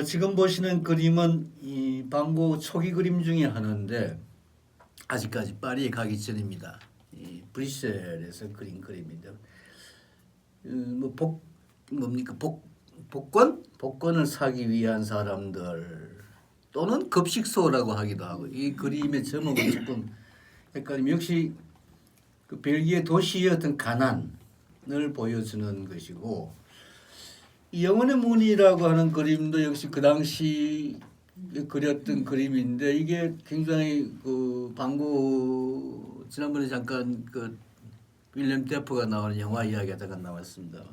지금 보시는 그림은 이 방고 초기 그림 중에 하나인데 아직까지 파리에 가기 전입니다. 이 브뤼셀에서 그린 그림인데 뭡니까 복권을 사기 위한 사람들 또는 급식소라고 하기도 하고 이 그림의 제목은 조금 헷갈림. 역시 그 벨기에 도시의 어떤 가난을 보여주는 것이고 이 영혼의 문이라고 하는 그림도 역시 그 당시 그렸던 그림인데 이게 굉장히 그 방구 지난번에 잠깐 그 윌리엄 데포가 나오는 영화 이야기가 잠깐 나왔습니다.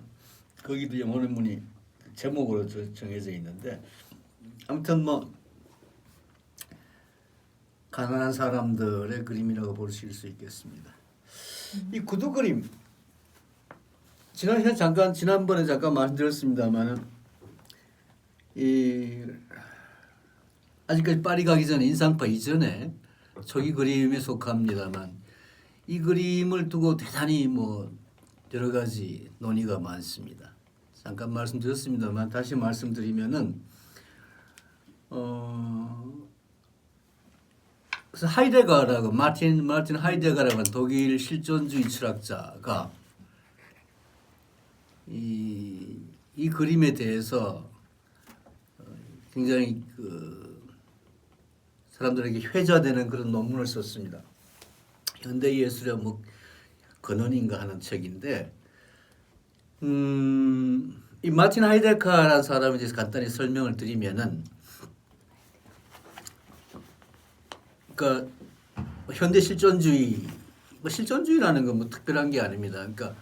거기도 영혼의 문이 제목으로 정해져 있는데 아무튼 뭐 가난한 사람들의 그림이라고 보실 수 있겠습니다. 이 구두 그림 지난번에 잠깐 말씀드렸습니다만은 이 아직까지 파리 가기 전에 인상파 이전에 초기 그림에 속합니다만 이 그림을 두고 대단히 뭐 여러 가지 논의가 많습니다. 잠깐 말씀드렸습니다만 다시 말씀드리면은 그래서 하이데거라고 마틴 하이데거라고 하는 독일 실존주의 철학자가 이 그림에 대해서 굉장히 그 사람들에게 회자되는 그런 논문을 썼습니다. 현대 예술의 뭐 근원인가 하는 책인데 이 마틴 하이데거라는 사람에 대해서 간단히 설명을 드리면은 그러니까 현대 실존주의 뭐 실존주의라는 건 뭐 특별한 게 아닙니다. 그러니까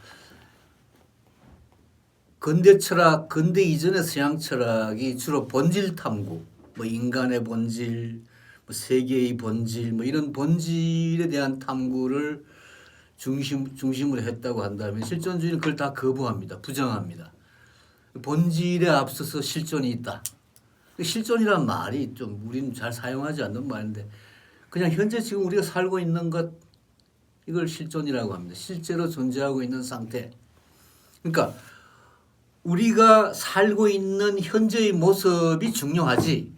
근대 철학, 근대 이전의 서양 철학이 주로 본질 탐구, 뭐 인간의 본질, 뭐 세계의 본질, 뭐 이런 본질에 대한 탐구를 중심으로 했다고 한다면 실존주의는 그걸 다 거부합니다. 부정합니다. 본질에 앞서서 실존이 있다. 실존이란 말이 좀 우리는 잘 사용하지 않는 말인데 그냥 현재 지금 우리가 살고 있는 것 이걸 실존이라고 합니다. 실제로 존재하고 있는 상태. 그러니까 우리가 살고 있는 현재의 모습이 중요하지.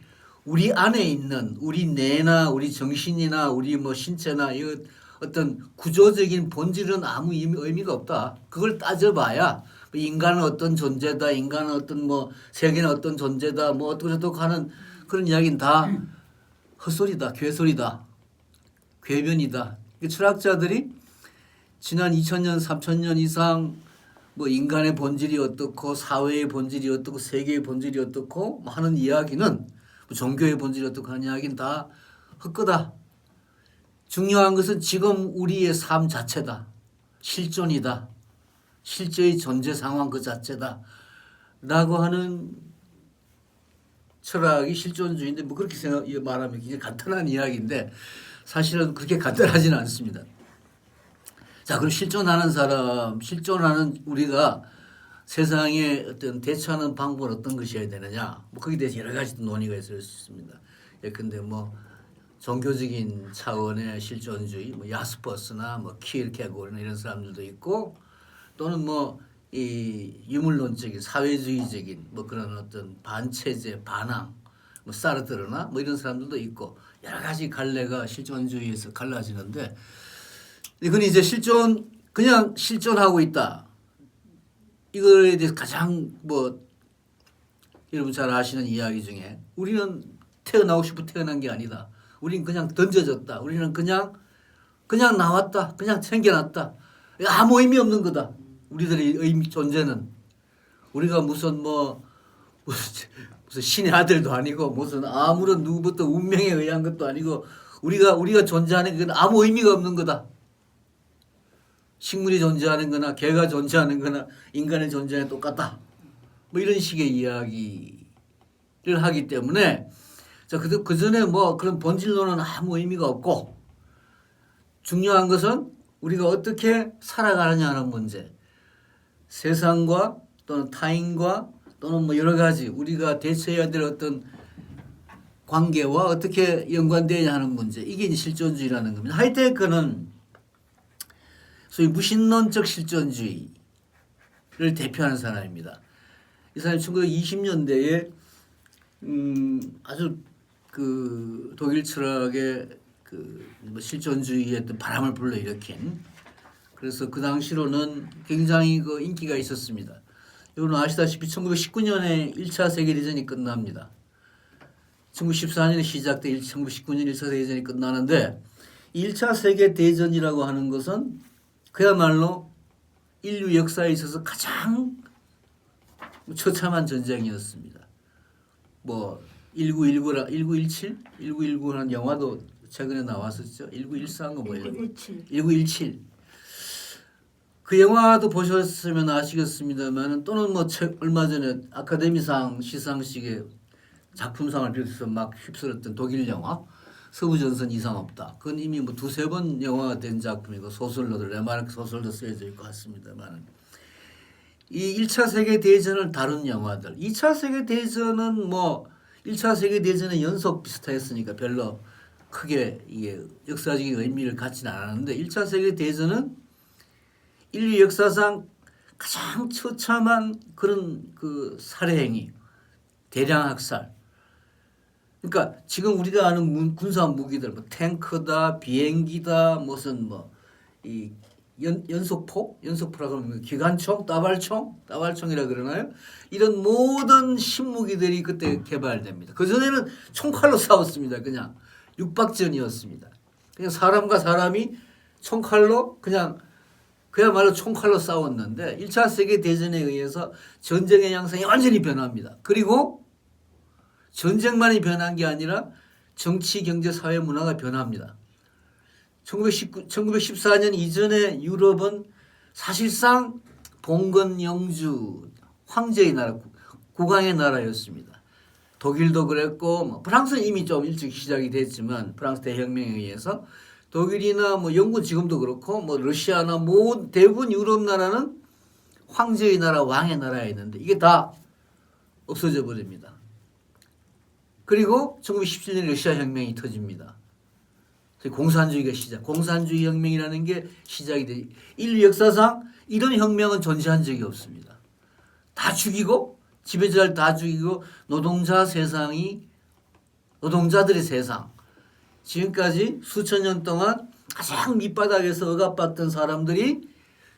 우리 안에 있는 우리 뇌나 우리 정신이나 우리 뭐 신체나 이 어떤 구조적인 본질은 아무 의미가 없다. 그걸 따져봐야 인간은 어떤 존재다, 인간은 어떤 뭐 세계는 어떤 존재다, 뭐 어떻게 하는 그런 이야기는 다 헛소리다, 괴소리다, 궤변이다. 철학자들이 지난 2000년, 3000년 이상 뭐 인간의 본질이 어떻고 사회의 본질이 어떻고 세계의 본질이 어떻고 하는 이야기는 뭐 종교의 본질이 어떻고 하는 이야기는 다 헛거다. 중요한 것은 지금 우리의 삶 자체다. 실존이다. 실제의 존재 상황 그 자체다. 라고 하는 철학이 실존주의인데 뭐 그렇게 말하면 굉장히 간단한 이야기인데 사실은 그렇게 간단하지는 않습니다. 자, 그럼 실존하는 사람, 실존하는 우리가 세상에 어떤 대처하는 방법은 어떤 것이어야 되느냐? 뭐 거기에 대해서 여러 가지 논의가 있을 수 있습니다. 예컨대 뭐 종교적인 차원의 실존주의, 뭐 야스퍼스나 뭐 키르케고르나 이런 사람들도 있고 또는 뭐 이 유물론적인 사회주의적인 뭐 그런 어떤 반체제, 반항, 뭐 사르트르나 뭐 이런 사람들도 있고 여러 가지 갈래가 실존주의에서 갈라지는데 이건 이제 그냥 실존하고 있다. 이거에 대해서 가장 뭐 여러분 잘 아시는 이야기 중에 우리는 태어나고 싶어 태어난 게 아니다. 우리는 그냥 던져졌다. 우리는 그냥 나왔다. 그냥 생겨났다. 아무 의미 없는 거다. 우리들의 존재는 우리가 무슨 신의 아들도 아니고 무슨 아무런 누구부터 운명에 의한 것도 아니고 우리가 존재하는 건 아무 의미가 없는 거다. 식물이 존재하는 거나 개가 존재하는 거나 인간의 존재는 똑같다. 뭐 이런 식의 이야기를 하기 때문에 그 전에 뭐 그런 본질론은 아무 의미가 없고 중요한 것은 우리가 어떻게 살아가느냐 하는 문제. 세상과 또는 타인과 또는 뭐 여러 가지 우리가 대처해야 될 어떤 관계와 어떻게 연관되느냐 하는 문제. 이게 이제 실존주의라는 겁니다. 하이데거는 소위 무신론적 실존주의를 대표하는 사람입니다. 이 사람이 1920년대에 아주 그 독일 철학의 그뭐 실존주의의 어떤 바람을 불러일으킨 그래서 그 당시로는 굉장히 그 인기가 있었습니다. 여러분 아시다시피 1919년에 1차 세계대전이 끝납니다. 1914년에 시작돼 1919년 1차 세계대전이 끝나는데 1차 세계대전이라고 하는 것은 그야말로 인류 역사에 있어서 가장 처참한 전쟁이었습니다. 뭐 1917, 1919라는 영화도 최근에 나왔었죠. 1914인가 뭐 1917. 그 영화도 보셨으면 아시겠습니다만 또는 뭐 얼마 전에 아카데미상 시상식에 작품상을 비롯해서 막 휩쓸었던 독일 영화 서부전선 이상 없다. 그건 이미 뭐 두세 번 영화가 된 작품이고 소설로도 레마르크 소설도 쓰여져 있고 같습니다만 이 1차 세계대전을 다룬 영화들 2차 세계대전은 뭐 1차 세계대전의 연속 비슷했으니까 별로 크게 이게 역사적인 의미를 갖지는 않았는데 1차 세계대전은 인류 역사상 가장 처참한 그런 그 살해 행위, 대량 학살. 그러니까 지금 우리가 아는 군사 무기들, 뭐 탱크다, 비행기다, 무슨 뭐 이 연속포라고 하면 기관총, 따발총이라 그러나요? 이런 모든 신무기들이 그때 개발됩니다. 그 전에는 총칼로 싸웠습니다. 그냥 육박전이었습니다. 그냥 사람과 사람이 총칼로 그야말로 총칼로 싸웠는데 1차 세계대전에 의해서 전쟁의 양상이 완전히 변합니다. 그리고 전쟁만이 변한 게 아니라 정치, 경제, 사회, 문화가 변합니다. 1914년 이전의 유럽은 사실상 봉건 영주, 황제의 나라, 국왕의 나라였습니다. 독일도 그랬고 뭐 프랑스는 이미 좀 일찍 시작이 됐지만 프랑스 대혁명에 의해서 독일이나 뭐 영국 지금도 그렇고 뭐 러시아나 뭐 대부분 유럽 나라는 황제의 나라, 왕의 나라였는데 이게 다 없어져 버립니다. 그리고 1917년 러시아 혁명이 터집니다. 공산주의가 공산주의 혁명이라는 게 시작이 돼. 인류 역사상 이런 혁명은 존재한 적이 없습니다. 다 죽이고 지배자를 다 죽이고 노동자들의 세상. 지금까지 수천 년 동안 가장 밑바닥에서 억압받던 사람들이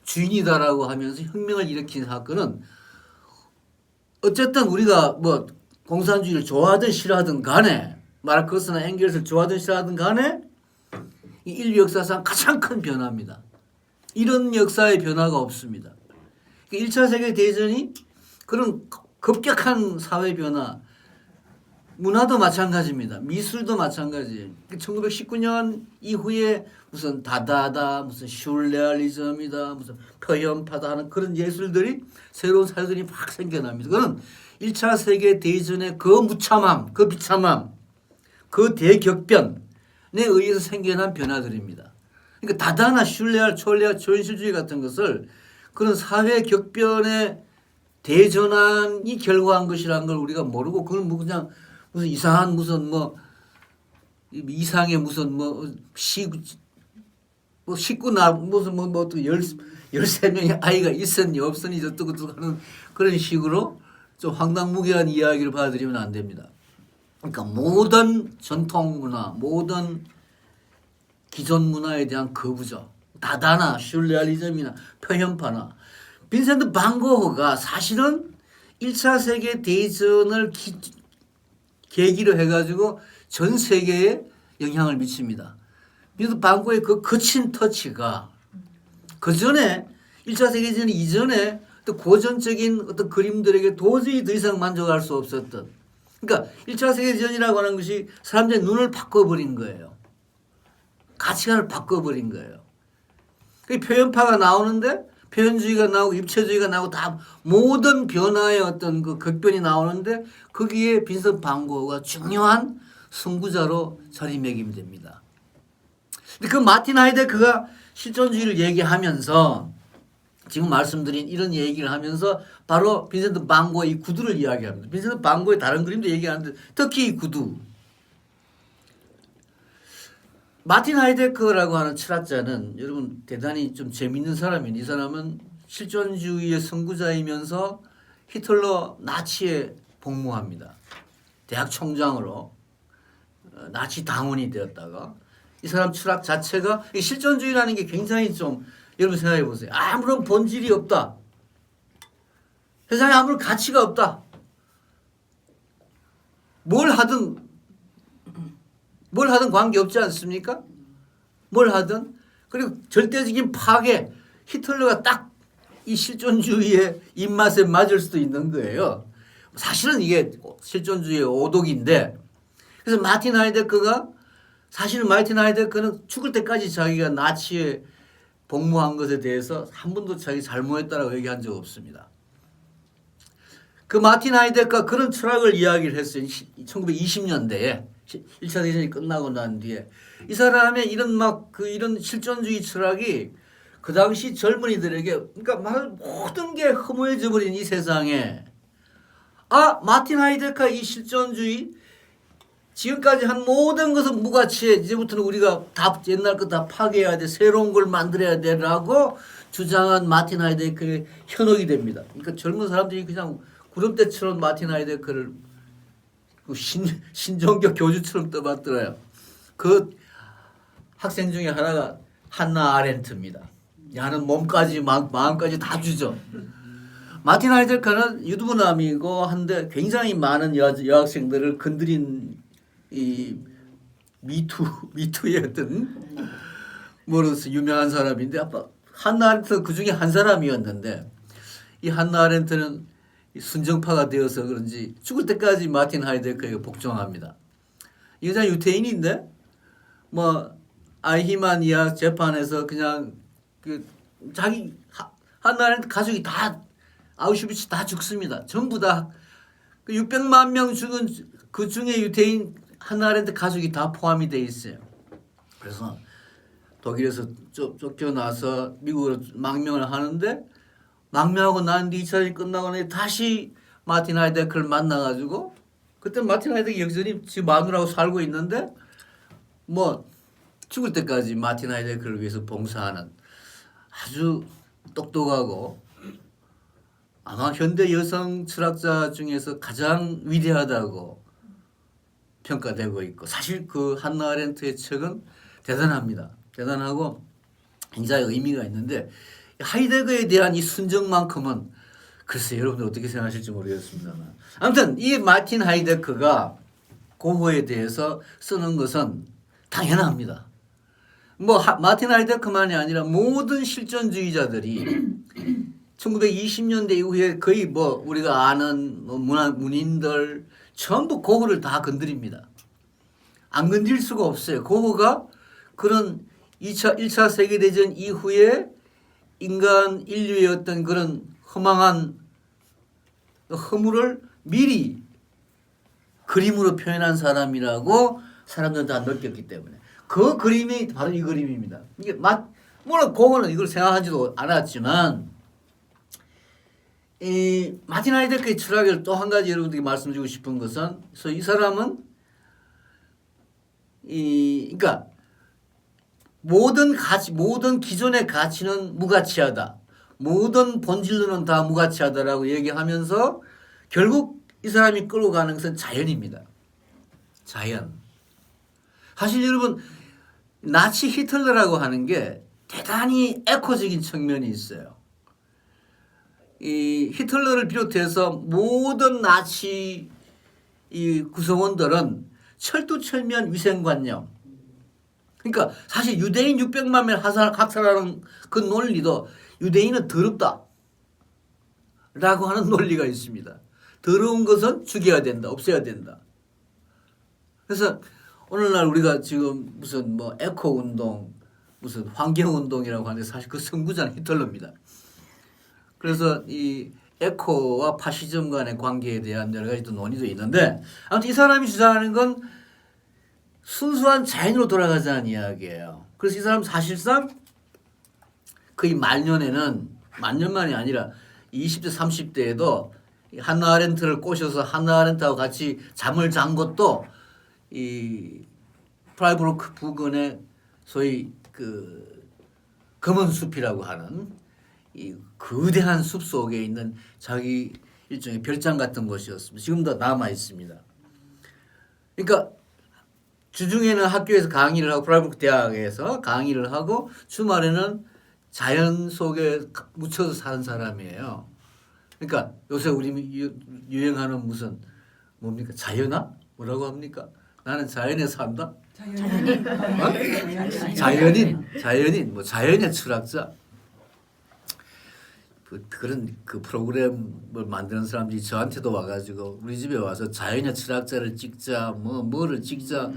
주인이다라고 하면서 혁명을 일으킨 사건은 어쨌든 우리가 뭐 공산주의를 좋아하든 싫어하든 간에 마르크스나 엥겔스를 좋아하든 싫어하든 간에 이 인류 역사상 가장 큰 변화입니다. 이런 역사의 변화가 없습니다. 1차 세계대전이 그런 급격한 사회 변화, 문화도 마찬가지입니다. 미술도 마찬가지예요. 1919년 이후에 무슨 다다다, 무슨 슐레알리즘이다, 무슨 표현파다 하는 그런 예술들이 새로운 사회들이 막 생겨납니다. 그건 1차 세계대전의 그 무참함, 그 비참함, 그 대격변에 의해서 생겨난 변화들입니다. 그러니까 다다나 슐레알, 촐레알, 초현실주의 같은 것을 그런 사회 격변의 대전환이 결과한 것이라는 걸 우리가 모르고 그걸 뭐 그냥 무슨 이상한 무슨 뭐 이상의 무슨 뭐 식구 나 무슨 뭐 어떻게 13명의 아이가 있었니 없었니 저쩌고 하는 그런 식으로 좀 황당무계한 이야기를 받아들이면 안 됩니다. 그러니까 모든 전통 문화, 모든 기존 문화에 대한 거부죠. 다다나 슐레알리즘이나 표현파나 빈센트 반 고흐가 사실은 1차 세계대전을 계기로 해가지고 전 세계에 영향을 미칩니다. 빈센트 반 고흐의 그 거친 터치가 그 전에 1차 세계대전 이전에 또 고전적인 어떤 그림들에게 도저히 더 이상 만족할 수 없었던 그러니까 1차 세계대전이라고 하는 것이 사람들의 눈을 바꿔버린 거예요. 가치관을 바꿔버린 거예요. 그 표현파가 나오는데 표현주의가 나오고 입체주의가 나오고 다 모든 변화의 어떤 그 극변이 나오는데 거기에 빈센트 반 고흐가 중요한 선구자로 자리매김됩니다. 그 마틴 하이데거가 실존주의를 얘기하면서 지금 말씀드린 이런 얘기를 하면서 바로 빈센트 반 고흐의 이 구두를 이야기합니다. 빈센트 반 고흐의 다른 그림도 얘기하는데 특히 이 구두. 마틴 하이데거라고 하는 철학자는 여러분 대단히 좀 재밌는 사람이에요. 이 사람은 실존주의의 선구자이면서 히틀러 나치에 복무합니다. 대학 총장으로 나치 당원이 되었다가 이 사람 철학 자체가 이 실존주의라는 게 굉장히 좀 여러분 생각해 보세요. 아무런 본질이 없다. 세상에 아무런 가치가 없다. 뭘 하든 관계없지 않습니까? 뭘 하든. 그리고 절대적인 파괴. 히틀러가 딱 이 실존주의의 입맛에 맞을 수도 있는 거예요. 사실은 이게 실존주의의 오독인데, 그래서 마틴 하이데거가 사실은 마틴 하이데거는 죽을 때까지 자기가 나치에 복무한 것에 대해서 한 번도 자기 잘못했다라고 얘기한 적 없습니다. 그 마틴 하이데거가 그런 철학을 이야기를 했어요. 1920년대에 1차 대전이 끝나고 난 뒤에 이 사람의 이런 이런 실존주의 철학이 그 당시 젊은이들에게 그러니까 모든 게 허무해져 버린 이 세상에 마틴 하이데거 이 실존주의 지금까지 한 모든 것은 무가치해. 이제부터는 우리가 다 옛날 거 다 파괴해야 돼. 새로운 걸 만들어야 돼라고 주장한 마틴 하이데거의 현혹이 됩니다. 그러니까 젊은 사람들이 그냥 구름대처럼 마틴 하이데거를 신종교 교주처럼 떠받들어요. 그 학생 중에 하나가 한나 아렌트입니다. 야는 몸까지 마음까지 다 주죠. 마틴 하이데거는 유두부남이고 한데 굉장히 많은 여학생들을 건드린 이 미투의 어떤 뭐로서 유명한 사람인데 한나 아렌트는 그 중에 한 사람이었는데 이 한나 아렌트는 순정파가 되어서 그런지 죽을 때까지 마틴 하이데거에게 복종합니다. 이 여자 유태인인데 아이히만 이학 재판에서 그냥 자기 한나 아렌트 가족이 다 아우슈비츠 다 죽습니다. 전부 다 600만 명 죽은 그 중에 유태인 한나 아렌트 가족이 다 포함이 돼 있어요. 그래서 독일에서 쫓겨나서 미국으로 망명을 하는데 망명하고 난 뒤 2차 대전이 끝나고 나니 다시 마틴 하이데거를 만나가지고 그때 마틴 하이데거 여전히 지 마누라하고 살고 있는데 죽을 때까지 마틴 하이데거를 위해서 봉사하는 아주 똑똑하고 아마 현대 여성 철학자 중에서 가장 위대하다고 평가되고 있고 사실 그 한나 아렌트의 책은 대단합니다. 대단하고 굉장히 의미가 있는데 하이데거에 대한 이 순정만큼은 글쎄 여러분들 어떻게 생각하실지 모르겠습니다만 아무튼 이 마틴 하이데거가 고흐에 대해서 쓰는 것은 당연합니다. 마틴 하이데거만이 아니라 모든 실존주의자들이 1920년대 이후에 거의 우리가 아는 문인들 전부 고흐를 다 건드립니다. 안 건드릴 수가 없어요. 고흐가 그런 1차 세계대전 이후에 인류의 어떤 그런 허망한 허물을 미리 그림으로 표현한 사람이라고 사람들은 다 느꼈기 때문에 그 그림이 바로 이 그림입니다. 이게 물론 고흐는 이걸 생각하지도 않았지만 이 마틴 하이데거의 철학을 또 한 가지 여러분들께 말씀드리고 싶은 것은 그래서 이 사람은 그러니까 모든 기존의 가치는 무가치하다. 모든 본질로는 다 무가치하다라고 얘기하면서 결국 이 사람이 끌고 가는 것은 자연입니다. 자연. 사실 여러분 나치 히틀러라고 하는 게 대단히 에코적인 측면이 있어요. 이 히틀러를 비롯해서 모든 나치 이 구성원들은 철두철미한 위생관념. 그러니까 사실 유대인 600만 명 학살하는 그 논리도 유대인은 더럽다 라고 하는 논리가 있습니다. 더러운 것은 죽여야 된다. 없애야 된다. 그래서 오늘날 우리가 지금 무슨 에코운동 무슨 환경운동이라고 하는데 사실 그 선구자는 히틀러입니다. 그래서 이 에코와 파시즘 간의 관계에 대한 여러 가지 또 논의도 있는데 아무튼 이 사람이 주장하는 건 순수한 자연으로 돌아가자는 이야기예요. 그래서 이 사람 사실상 거의 만년만이 아니라 20대 30대에도 한나 아렌트를 꼬셔서 한나 아렌트하고 같이 잠을 잔 것도 이 프라이부르크 부근의 소위 그 검은 숲이라고 하는 이 거대한 숲 속에 있는 자기 일종의 별장 같은 곳이었습니다. 지금도 남아 있습니다. 그러니까 주중에는 학교에서 강의를 하고 프라이빗 대학에서 강의를 하고 주말에는 자연 속에 묻혀서 사는 사람이에요. 그러니까 요새 우리 유행하는 무슨 뭡니까? 자연아? 뭐라고 합니까? 나는 자연에 산다? 자연인. 어? 자연인, 뭐 자연의 철학자. 그런 그 프로그램을 만드는 사람들이 저한테도 와가지고 우리 집에 와서 자연의 철학자를 찍자, 뭐를 찍자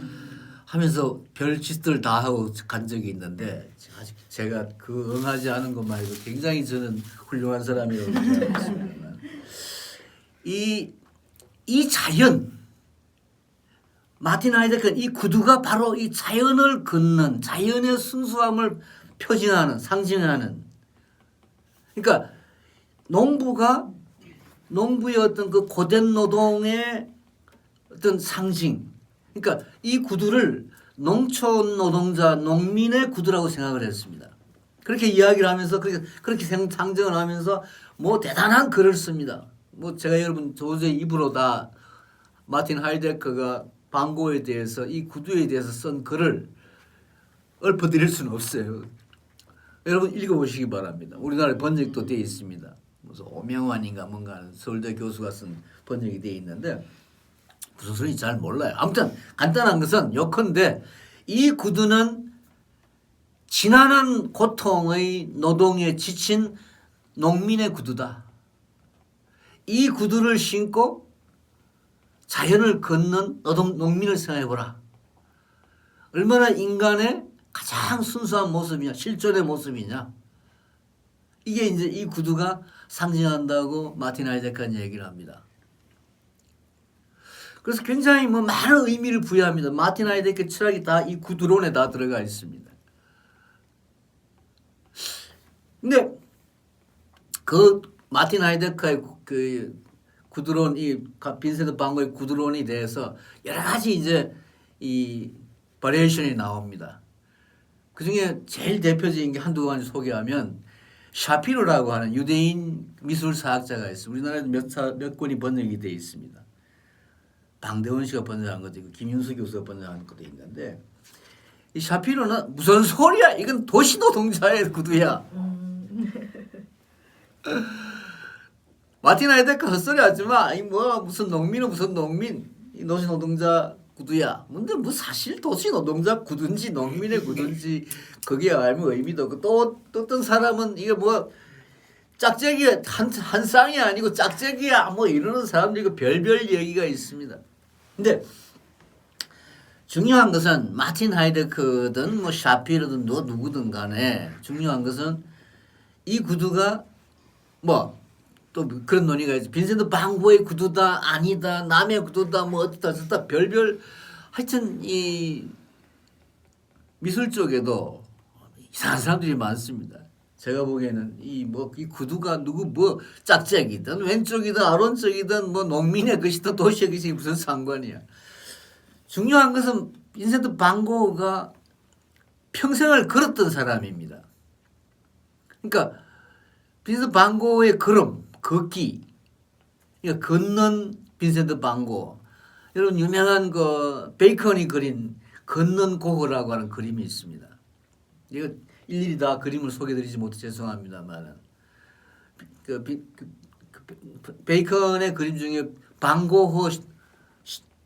하면서 별 짓들 다 하고 간 적이 있는데 아직 제가 그 응하지 않은 것만 해도 굉장히 저는 훌륭한 사람이라고 생각했습니다. 이 자연, 마틴 하이데거는 이 구두가 바로 이 자연을 걷는 자연의 순수함을 표징하는 상징하는 그러니까 농부의 어떤 그 고된 노동의 어떤 상징. 그러니까 이 구두를 농촌 노동자, 농민의 구두라고 생각을 했습니다. 그렇게 이야기를 하면서 그렇게 상정을 하면서 뭐 대단한 글을 씁니다. 뭐 제가 여러분 도저히 입으로 다 마틴 하이데거가 방고에 대해서 이 구두에 대해서 쓴 글을 읊어드릴 수는 없어요. 여러분 읽어보시기 바랍니다. 우리나라에 번역도 되어 있습니다. 무슨 오명환인가 뭔가 서울대 교수가 쓴 번역이 되어 있는데 무슨 소리인지 잘 몰라요. 아무튼 간단한 것은 요컨대 이 구두는 지난한 고통의 노동에 지친 농민의 구두다. 이 구두를 신고 자연을 걷는 농민을 생각해보라. 얼마나 인간의 가장 순수한 모습이냐, 실존의 모습이냐. 이게 이제 이 구두가 상징한다고 마틴 하이데거는 얘기를 합니다. 그래서 굉장히 뭐 많은 의미를 부여합니다. 마틴 하이데거 철학이 다 이 구두론에 다 들어가 있습니다. 근데 그 마틴 하이데거의 그 구두론, 이 빈센트 반 고의 구두론에 대해서 여러 가지 이제 이 바리에이션이 나옵니다. 그 중에 제일 대표적인 게 한두 가지 소개하면 샤피로라고 하는 유대인 미술사학자가 있어요. 우리나라에도 몇 권이 번역이 되어 있습니다. 방대원 씨가 번역한 것도 있고 김윤수 교수가 번역한 것도 있는데 이 샤피로는 무슨 소리야? 이건 도시노동자의 구두야. 마틴 하이데거 헛소리 하지 마. 이 뭐 무슨 농민은 무슨 농민, 이 도시노동자 구두야. 근데 뭐 사실 도시노동자 구두인지 농민의 구두인지 그게 알면 의미도 없고 또 어떤 사람은 이게 뭐 짝짝이 한 쌍이 아니고 짝짝이야 뭐 이러는 사람들이 별별 얘기가 있습니다. 근데 중요한 것은 마틴 하이데거든 뭐 샤피로든 누구든 간에 중요한 것은 이 구두가 뭐 또 그런 논의가 있죠. 빈센트 반 고의 구두다 아니다 남의 구두다 뭐 어떻다 저렇다 별별 하여튼 이 미술 쪽에도 이상한 사람들이 많습니다. 제가 보기에는 이 구두가 누구 뭐 짝짝이든 왼쪽이든 오른쪽이든 뭐 농민의 것이든 도시의 것이 무슨 상관이야. 중요한 것은 빈센트 반 고가 평생을 걸었던 사람입니다. 그러니까 빈센트 반 고의 걸음, 걷기, 그러니까 걷는 빈센트 반 고. 여러분 유명한 그 베이컨이 그린 걷는 고흐라고 하는 그림이 있습니다. 이거 일일이 다 그림을 소개드리지 못해 죄송합니다만 베이컨의 그림 중에 반고흐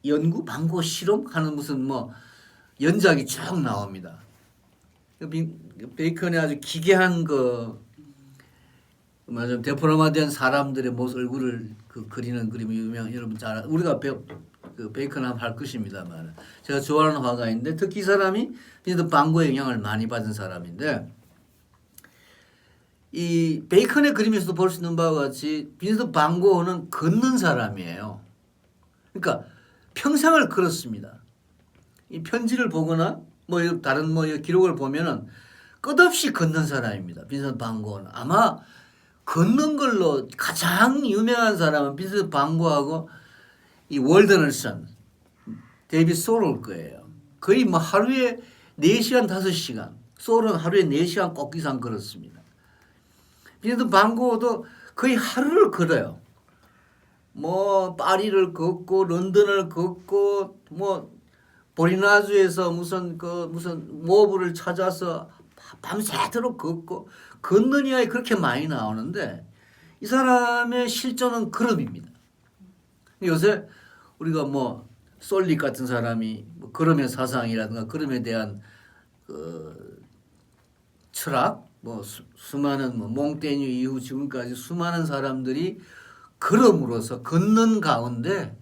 연구, 반고 실험 하는 무슨 뭐 연작이 쭉 나옵니다. 베이컨의 아주 기괴한 그 좀 데포럼화된 사람들의 모습 얼굴을 그리는 그림이 유명 여러분 잘 우리가 베이컨 하면 할 것입니다만 제가 좋아하는 화가인데 특히 이 사람이 빈센트 반 고의 영향을 많이 받은 사람인데 이 베이컨의 그림에서도 볼 수 있는 바와 같이 빈센트 반 고는 걷는 사람이에요. 그러니까 평생을 걸었습니다. 이 편지를 보거나 뭐 다른 뭐 기록을 보면은 끝없이 걷는 사람입니다. 빈센트 반 고는 아마 걷는 걸로 가장 유명한 사람은 빈센트 반 고하고 이 월드널슨, 데이빗 소로일 거예요. 거의 뭐 하루에 4시간, 5시간. 소로는 하루에 4시간 꼭 이상 걸었습니다. 빈센트 반 고도 거의 하루를 걸어요. 뭐 파리를 걷고 런던을 걷고 뭐 보리나주에서 무슨 모브를 찾아서 밤새도록 걷고 걷는 이야기 그렇게 많이 나오는데 이 사람의 실존은 걸음입니다. 요새 우리가 뭐 솔릭 같은 사람이 뭐 걸음의 사상이라든가 걸음에 대한 그 철학, 뭐 수많은 뭐 몽테뉴 이후 지금까지 수많은 사람들이 걸음으로써 걷는 가운데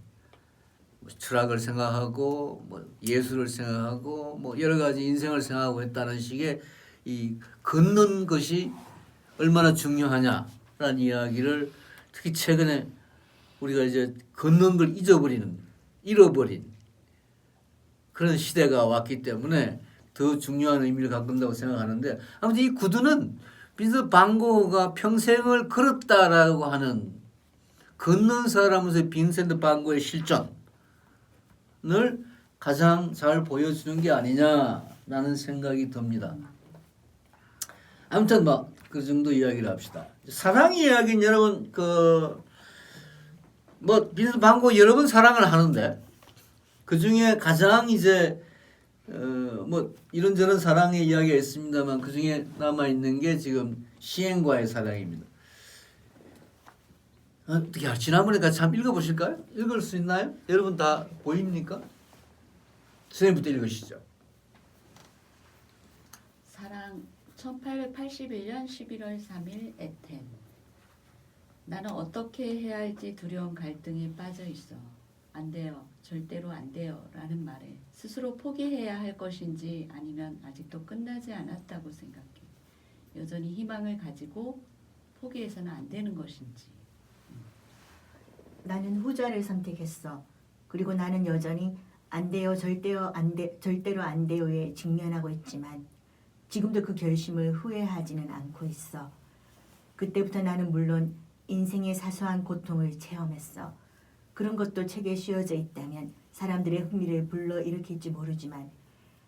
뭐 철학을 생각하고 뭐 예술을 생각하고 뭐 여러 가지 인생을 생각하고 했다는 식의 이 걷는 것이 얼마나 중요하냐라는 이야기를 특히 최근에 우리가 이제 걷는 걸 잃어버린 그런 시대가 왔기 때문에 더 중요한 의미를 갖고 있다고 생각하는데 아무튼 이 구두는 빈센트 반 고흐가 평생을 걸었다라고 하는 걷는 사람으로서 빈센트 반 고흐의 실존을 가장 잘 보여주는 게 아니냐라는 생각이 듭니다. 아무튼 뭐 그 정도 이야기를 합시다. 사랑 이야기는 여러분 뭐 빈센트 반 고흐 여러 번 사랑을 하는데 그 중에 가장 이제 뭐 이런저런 사랑의 이야기가 있습니다만 그 중에 남아 있는 게 지금 시행과의 사랑입니다. 어떻게 지난번에 같이 한번 읽어보실까요? 읽을 수 있나요? 여러분 다 보입니까? 선생님부터 읽으시죠. 사랑 1881년 11월 3일 에텐. 나는 어떻게 해야 할지 두려운 갈등에 빠져 있어. 안 돼요. 절대로 안 돼요. 라는 말에 스스로 포기해야 할 것인지 아니면 아직도 끝나지 않았다고 생각해. 여전히 희망을 가지고 포기해서는 안 되는 것인지. 나는 후자를 선택했어. 그리고 나는 여전히 안 돼요, 절대로 안 돼요에 직면하고 있지만 지금도 그 결심을 후회하지는 않고 있어. 그때부터 나는 물론 인생의 사소한 고통을 체험했어. 그런 것도 책에 씌워져 있다면 사람들의 흥미를 불러일으킬지 모르지만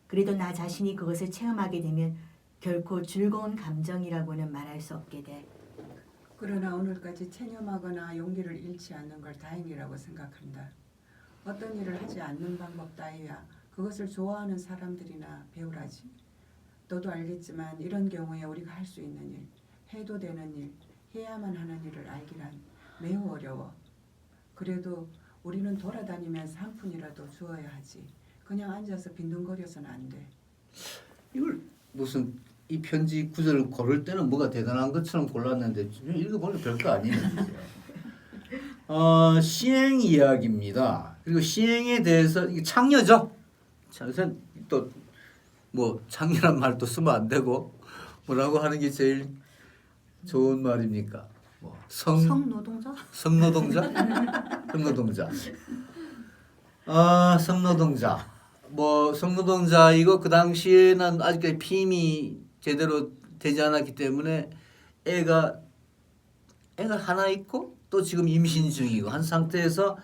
그래도 나 자신이 그것을 체험하게 되면 결코 즐거운 감정이라고는 말할 수 없게 돼. 그러나 오늘까지 체념하거나 용기를 잃지 않는 걸 다행이라고 생각한다. 어떤 일을 하지 않는 방법 따위야 그것을 좋아하는 사람들이나 배우라지. 너도 알겠지만 이런 경우에 우리가 할 수 있는 일, 해도 되는 일, 해야만 하는 일을 알기란 매우 어려워. 그래도 우리는 돌아다니면서 한 푼이라도 주어야 하지. 그냥 앉아서 빈둥거려서는 안 돼. 이걸 무슨 이 편지 구절을 고를 때는 뭐가 대단한 것처럼 골랐는데 읽어보니까 별거 아니에요. 시행 이야기입니다. 그리고 시행에 대해서 이게 창녀죠. 우선 또 뭐 창녀란 말도 쓰면 안 되고 뭐라고 하는 게 제일 좋은 말입니까? 뭐 성노동자? 성노동자? 성노동자. 성노동자. 뭐 성노동자이고 그 당시에는 아직까지 피임이 제대로 되지 않았기 때문에 애가 하나 있고 또 지금 임신 중이고 한 상태에서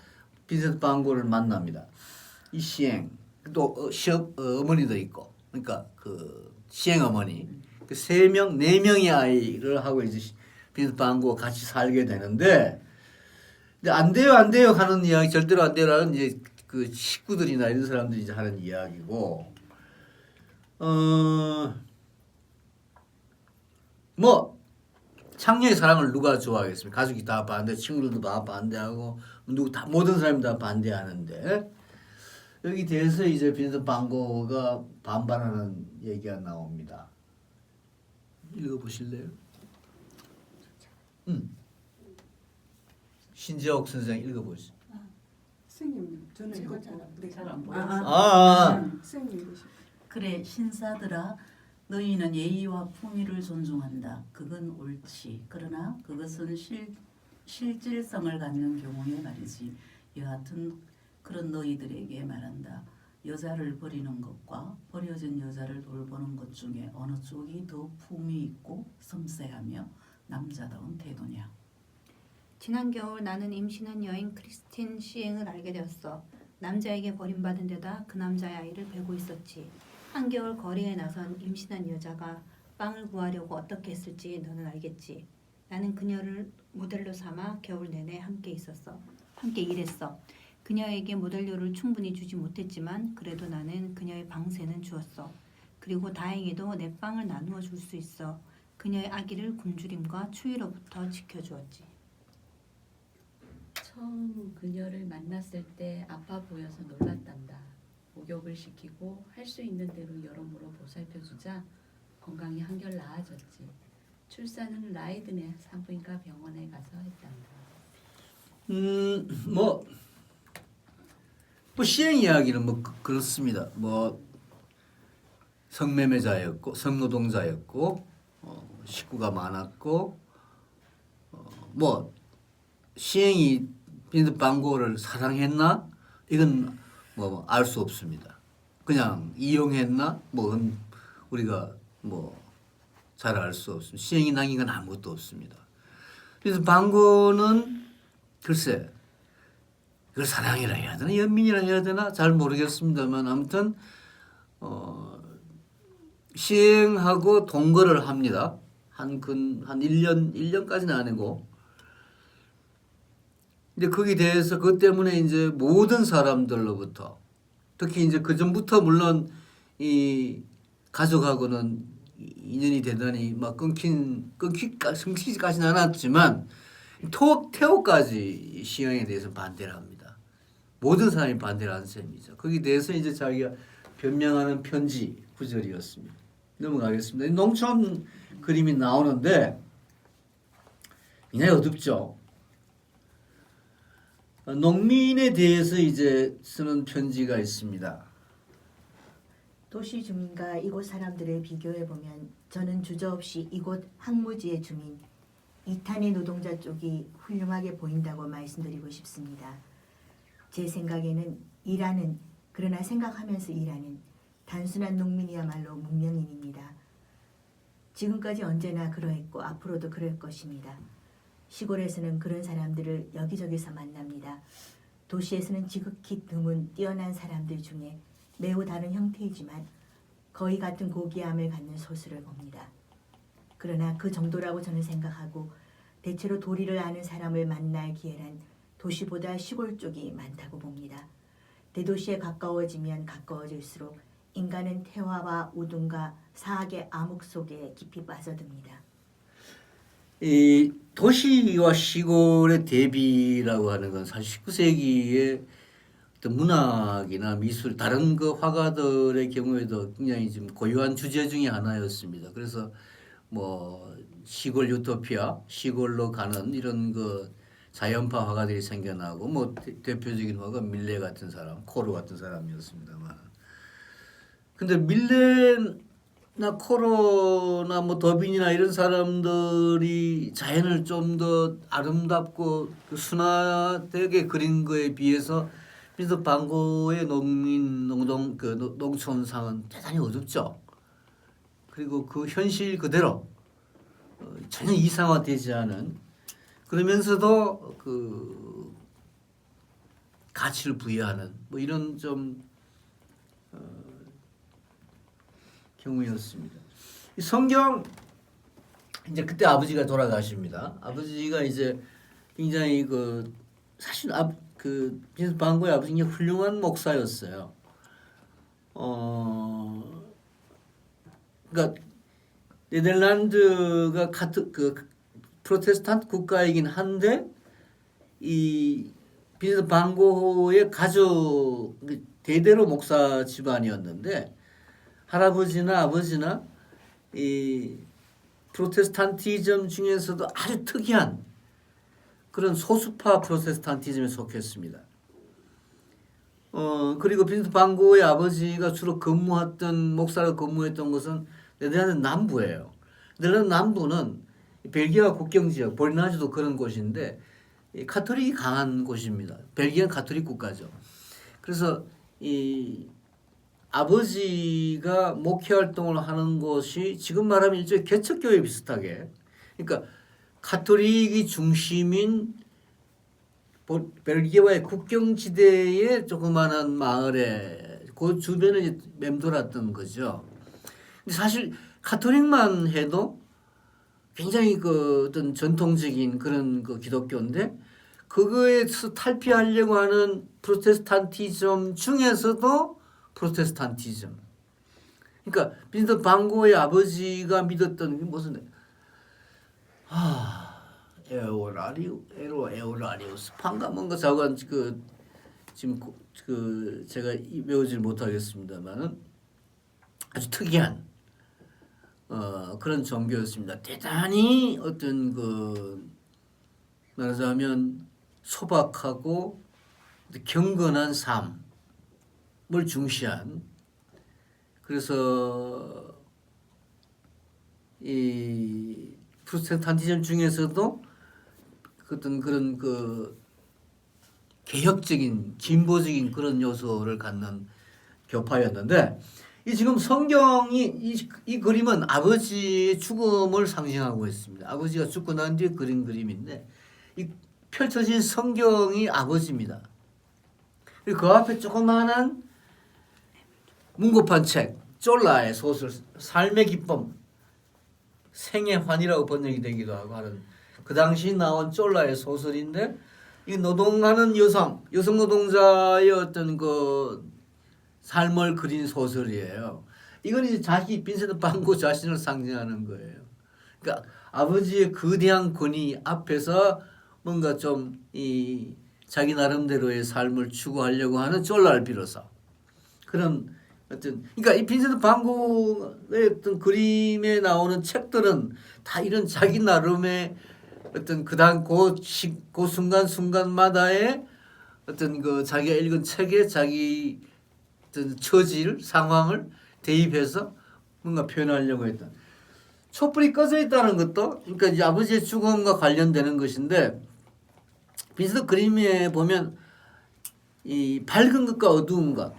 빈센트 반 고흐를 만납니다. 이 시행 또 어머니도 있고 그러니까 그 시행 어머니 그 네 명의 아이를 하고 이제 빈센트 반 고흐가 같이 살게 되는데 근데 안 돼요 하는 이야기 절대로 안 돼요라는 이제 그 식구들이나 이런 사람들이 이제 하는 이야기고 뭐 창녀의 사랑을 누가 좋아하겠습니까? 가족이 다 반대, 친구들도 다 반대하고 모든 사람이 다 반대하는데 여기 대해서 이제 빈센트 반 고흐가 반발하는 얘기가 나옵니다. 읽어보실래요? 신재옥 선생 읽어보시죠. 선생님 저는 제가 읽었고 잘안 보여요. 선생님 읽으시고. 그래 신사들아 너희는 예의와 품위를 존중한다. 그건 옳지. 그러나 그것은 실질성을 갖는 경우에 말이지. 여하튼 그런 너희들에게 말한다. 여자를 버리는 것과 버려진 여자를 돌보는 것 중에 어느 쪽이 더 품위 있고 섬세하며 남자다운 태도냐. 지난 겨울 나는 임신한 여인 크리스틴 시행을 알게 되었어. 남자에게 버림받은 데다 그 남자의 아이를 베고 있었지. 한겨울 거리에 나선 임신한 여자가 빵을 구하려고 어떻게 했을지 너는 알겠지. 나는 그녀를 모델로 삼아 겨울 내내 함께 있었어. 함께 일했어. 그녀에게 모델료를 충분히 주지 못했지만 그래도 나는 그녀의 방세는 주었어. 그리고 다행히도 내 빵을 나누어 줄 수 있어. 그녀의 아기를 굶주림과 추위로부터 지켜주었지. 처음 그녀를 만났을 때 아파 보여서 놀랐단다. 목욕을 시키고 할 수 있는 대로 여러모로 보살펴주자 건강이 한결 나아졌지. 출산은 라이든의 산부인과 병원에 가서 했단다. 뭐 시행 이야기는 뭐 그렇습니다. 뭐 성매매자였고 성노동자였고 식구가 많았고 뭐 시행이 빈드 방고를 사랑했나? 이건 뭐 알 수 없습니다. 그냥 이용했나? 뭐 그건 우리가 뭐 잘 알 수 없습니다. 시행이 남긴 건 아무것도 없습니다. 그래서 방고는 글쎄 그걸 사랑이라 해야 되나 연민이라 해야 되나 잘 모르겠습니다만 아무튼 시행하고 동거를 합니다. 한 1년까지는 아니고. 근데 거기에 대해서 그것 때문에 이제 모든 사람들로부터 특히 이제 그 전부터 물론 이 가족하고는 인연이 대단히 막 끊기지까지는 않았지만 태호까지 시행에 대해서 반대를 합니다. 모든 사람이 반대를 한 셈이죠. 거기에 대해서 이제 자기가 변명하는 편지 구절이었습니다. 넘어가겠습니다. 농촌 그림이 나오는데 굉장히 어둡죠. 농민에 대해서 이제 쓰는 편지가 있습니다. 도시 주민과 이곳 사람들을 비교해 보면 저는 주저없이 이곳 항무지의 주민 이탄의 노동자 쪽이 훌륭하게 보인다고 말씀드리고 싶습니다. 제 생각에는 일하는 그러나 생각하면서 일하는 단순한 농민이야말로 문명인입니다. 지금까지 언제나 그러했고 앞으로도 그럴 것입니다. 시골에서는 그런 사람들을 여기저기서 만납니다. 도시에서는 지극히 드문 뛰어난 사람들 중에 매우 다른 형태이지만 거의 같은 고귀함을 갖는 소수를 봅니다. 그러나 그 정도라고 저는 생각하고 대체로 도리를 아는 사람을 만날 기회란 도시보다 시골 쪽이 많다고 봅니다. 대도시에 가까워지면 가까워질수록 인간은 태화와 우둔과 사악의 암흑 속에 깊이 빠져듭니다. 이 도시와 시골의 대비라고 하는 건 사실 19세기의 어떤 문학이나 미술 다른 그 화가들의 경우에도 굉장히 좀 고유한 주제 중에 하나였습니다. 그래서 뭐 시골 유토피아, 시골로 가는 이런 그 자연파 화가들이 생겨나고 뭐 대표적인 화가 밀레 같은 사람, 코르 같은 사람이었습니다만. 근데 밀레나 코르나 뭐 더빈이나 이런 사람들이 자연을 좀 더 아름답고 순화되게 그린 거에 비해서 빈센트 반 고흐의 농촌상은 대단히 어둡죠. 그리고 그 현실 그대로 전혀 이상화되지 않은 그러면서도 그 가치를 부여하는 뭐 이런 좀 경우였습니다. 이 성경 이제 그때 아버지가 돌아가십니다. 아버지가 이제 굉장히 그 사실 그 빈센트 반 고흐의 아버지가 굉장히 훌륭한 목사였어요. 그러니까 네덜란드가 그 프로테스탄트 국가이긴 한데 이 빈센트 반 고흐의 가족 대대로 목사 집안이었는데 할아버지나 아버지나 이 프로테스탄티즘 중에서도 아주 특이한 그런 소수파 프로테스탄티즘에 속했습니다. 그리고 빈센트 반 고흐의 아버지가 주로 목사로 근무했던 것은 네덜란드 남부예요. 네덜란드 남부는 벨기에와 국경 지역, 볼나주도 그런 곳인데 카톨릭이 강한 곳입니다. 벨기에는 카톨릭 국가죠. 그래서 이 아버지가 목회 활동을 하는 곳이 지금 말하면 일종의 개척교회 비슷하게, 그러니까 카톨릭이 중심인 벨기에와의 국경지대의 조그마한 마을에 그 주변을 맴돌았던 거죠. 근데 사실 카톨릭만 해도 굉장히 그 어떤 전통적인 그런 그 기독교인데 그거에서 탈피하려고 하는 프로테스탄티즘 중에서도 프로테스탄티즘. 그러니까 빈센트 반 고흐의 아버지가 믿었던 게 무슨 에오라리우스 판가 뭔가 저건 그 지금 그 제가 외우질 못하겠습니다만은 아주 특이한 그런 종교였습니다. 대단히 어떤 그 말하자면 소박하고 경건한 삶을 중시한, 그래서 이 프로테스탄티즘 중에서도 어떤 그런 그 개혁적인 진보적인 그런 요소를 갖는 교파였는데, 이 지금 성경이 이 그림은 아버지의 죽음을 상징하고 있습니다. 아버지가 죽고 난 뒤에 그린 그림인데 이 펼쳐진 성경이 아버지입니다. 그리고 그 앞에 조그마한 문고판 책 쫄라의 소설 삶의 기쁨, 생의 환이라고 번역이 되기도 하고 하는 그 당시 나온 쫄라의 소설인데, 이 노동하는 여성 노동자의 어떤 그 삶을 그린 소설이에요. 이건 이제 자기 빈센트 반 고흐 자신을 상징하는 거예요. 그러니까 아버지의 거대한 권위 앞에서 뭔가 좀 이 자기 나름대로의 삶을 추구하려고 하는 쫄라를 빌어서 그런 어떤, 그러니까 이 빈센트 반 고흐의 어떤 그림에 나오는 책들은 다 이런 자기 나름의 어떤 그 순간순간마다의 어떤 그 자기가 읽은 책에 자기 어떤 처질 상황을 대입해서 뭔가 표현하려고 했던, 촛불이 꺼져 있다는 것도 그러니까 이제 아버지의 죽음과 관련되는 것인데, 빈센트 그림에 보면 이 밝은 것과 어두운 것,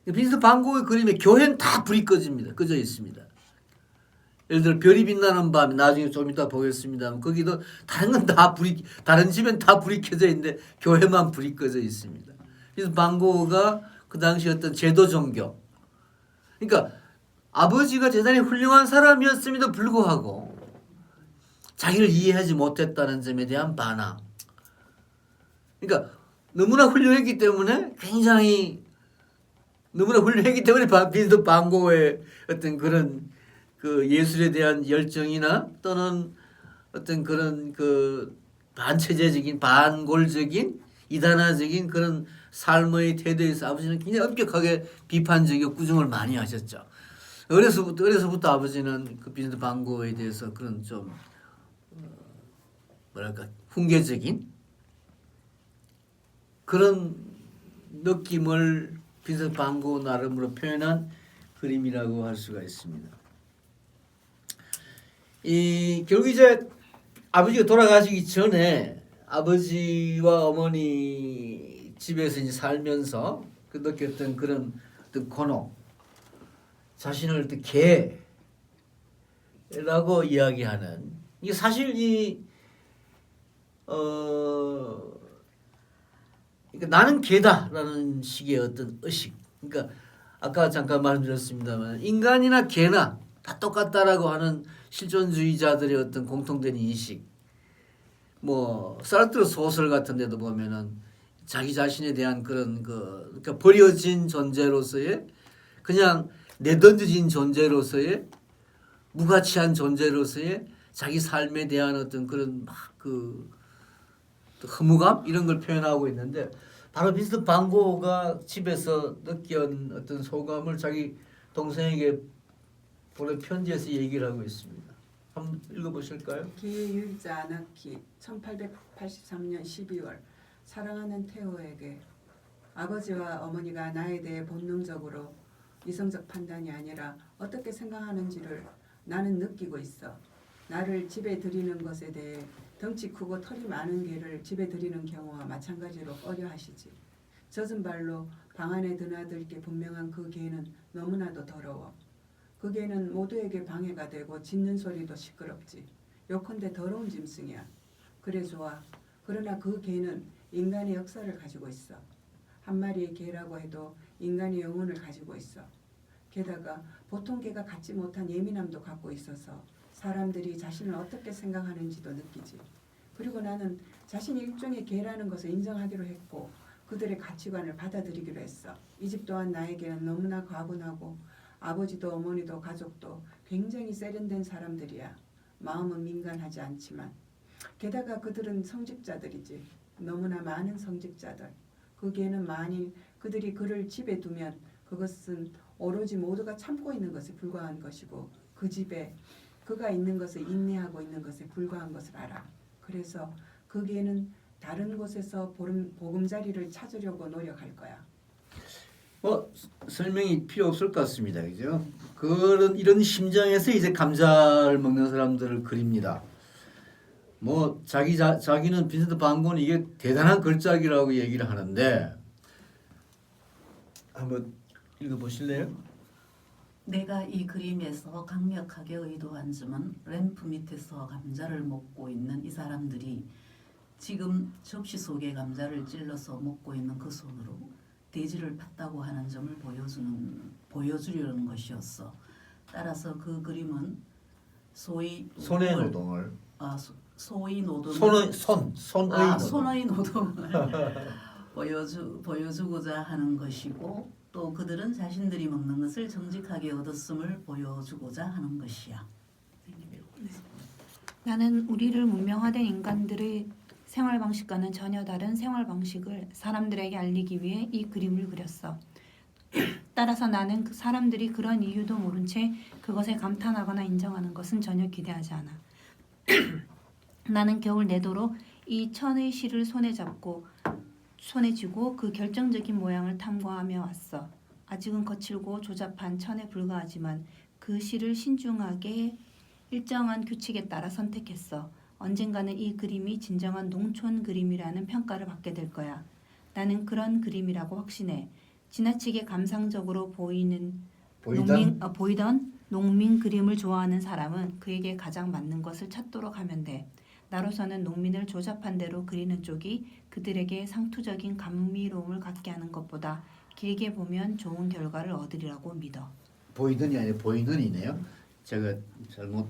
빈센트 반 고흐의 그림에 교회는 다 불이 꺼져 있습니다. 예를 들어 별이 빛나는 밤, 나중에 좀 이따 보겠습니다. 거기도 다른 건 다 다른 집엔 다 불이 켜져 있는데 교회만 불이 꺼져 있습니다. 그래서 반 고흐가 그 당시 어떤 제도 종교, 그러니까 아버지가 대단히 훌륭한 사람이었음에도 불구하고 자기를 이해하지 못했다는 점에 대한 반항. 그러니까 너무나 훌륭했기 때문에 빈센트 반 고흐의 어떤 그런 그 예술에 대한 열정이나 또는 어떤 그런 그 반체제적인 반골적인 이단화적인 그런 삶의 태도에서 아버지는 굉장히 엄격하게 비판적이고 꾸중을 많이 하셨죠. 어려서부터 아버지는 그 빈센트 반 고흐에 대해서 그런 좀 뭐랄까 훈계적인 그런 느낌을 빈센트 반 고흐 나름으로 표현한 그림이라고 할 수가 있습니다. 결국 이제 아버지가 돌아가시기 전에 아버지와 어머니 집에서 이제 살면서 느꼈던 그런 어떤 고노, 자신을 어떤 개라고 이야기하는, 이게 사실 그러니까 나는 개다라는 식의 어떤 의식. 그러니까 아까 잠깐 말씀드렸습니다만 인간이나 개나 다 똑같다라고 하는 실존주의자들의 어떤 공통된 인식. 뭐 사르트르 소설 같은 데도 보면은 자기 자신에 대한 그런 그러니까 버려진 존재로서의, 그냥 내던져진 존재로서의, 무가치한 존재로서의 자기 삶에 대한 어떤 그런 허무감 이런 걸 표현하고 있는데, 바로 빈센트 반 고흐가 집에서 느낀 어떤 소감을 자기 동생에게 보낸 편지에서 얘기를 하고 있습니다. 한번 읽어보실까요? 기유자 아나키 1883년 12월. 사랑하는 테오에게, 아버지와 어머니가 나에 대해 본능적으로 이성적 판단이 아니라 어떻게 생각하는지를 나는 느끼고 있어. 나를 집에 들이는 것에 대해 덩치 크고 털이 많은 개를 집에 들이는 경우와 마찬가지로 꺼려하시지. 젖은 발로 방 안에 드나들 게 분명한 그 개는 너무나도 더러워. 그 개는 모두에게 방해가 되고 짖는 소리도 시끄럽지. 요컨대 더러운 짐승이야. 그래 좋아. 그러나 그 개는 인간의 역사를 가지고 있어. 한 마리의 개라고 해도 인간의 영혼을 가지고 있어. 게다가 보통 개가 갖지 못한 예민함도 갖고 있어서 사람들이 자신을 어떻게 생각하는지도 느끼지. 그리고 나는 자신이 일종의 개라는 것을 인정하기로 했고 그들의 가치관을 받아들이기로 했어. 이 집 또한 나에게는 너무나 과분하고 아버지도 어머니도 가족도 굉장히 세련된 사람들이야. 마음은 민감하지 않지만 게다가 그들은 성직자들이지. 너무나 많은 성직자들. 그 개는 만일 그들이 그를 집에 두면 그것은 오로지 모두가 참고 있는 것에 불과한 것이고 그 집에 그가 있는 것을 인내하고 있는 것에 불과한 것을 알아. 그래서 그 개는 다른 곳에서 보금자리를 찾으려고 노력할 거야. 설명이 필요 없을 것 같습니다. 그죠? 그런 이런 심정에서 이제 감자를 먹는 사람들을 그립니다. 뭐 자기는 빈센트 반 고는 이게 대단한 걸작이라고 얘기를 하는데 한번 읽어보실래요? 내가 이 그림에서 강력하게 의도한 점은 램프 밑에서 감자를 먹고 있는 이 사람들이 지금 접시 속에 감자를 찔러서 먹고 있는 그 손으로 돼지를 팠다고 하는 점을 보여주려는 것이었어. 따라서 그 그림은 소위 손의 노동을 소위 노동 손의 노동을 보여주고자 하는 것이고 또 그들은 자신들이 먹는 것을 정직하게 얻었음을 보여주고자 하는 것이야. 나는 우리를 문명화된 인간들의 생활 방식과는 전혀 다른 생활 방식을 사람들에게 알리기 위해 이 그림을 그렸어. 따라서 나는 그 사람들이 그런 이유도 모른 채 그것에 감탄하거나 인정하는 것은 전혀 기대하지 않아. 나는 겨울 내도록 이 천의 실을 손에 쥐고 그 결정적인 모양을 탐구하며 왔어. 아직은 거칠고 조잡한 천에 불과하지만 그 실을 신중하게 일정한 규칙에 따라 선택했어. 언젠가는 이 그림이 진정한 농촌 그림이라는 평가를 받게 될 거야. 나는 그런 그림이라고 확신해. 지나치게 감상적으로 보이던 농민 그림을 좋아하는 사람은 그에게 가장 맞는 것을 찾도록 하면 돼. 나로서는 농민을 조잡한 대로 그리는 쪽이 그들에게 상투적인 감미로움을 갖게 하는 것보다 길게 보면 좋은 결과를 얻으리라고 믿어. 보이던이 아니라 보이는이네요. 제가 잘못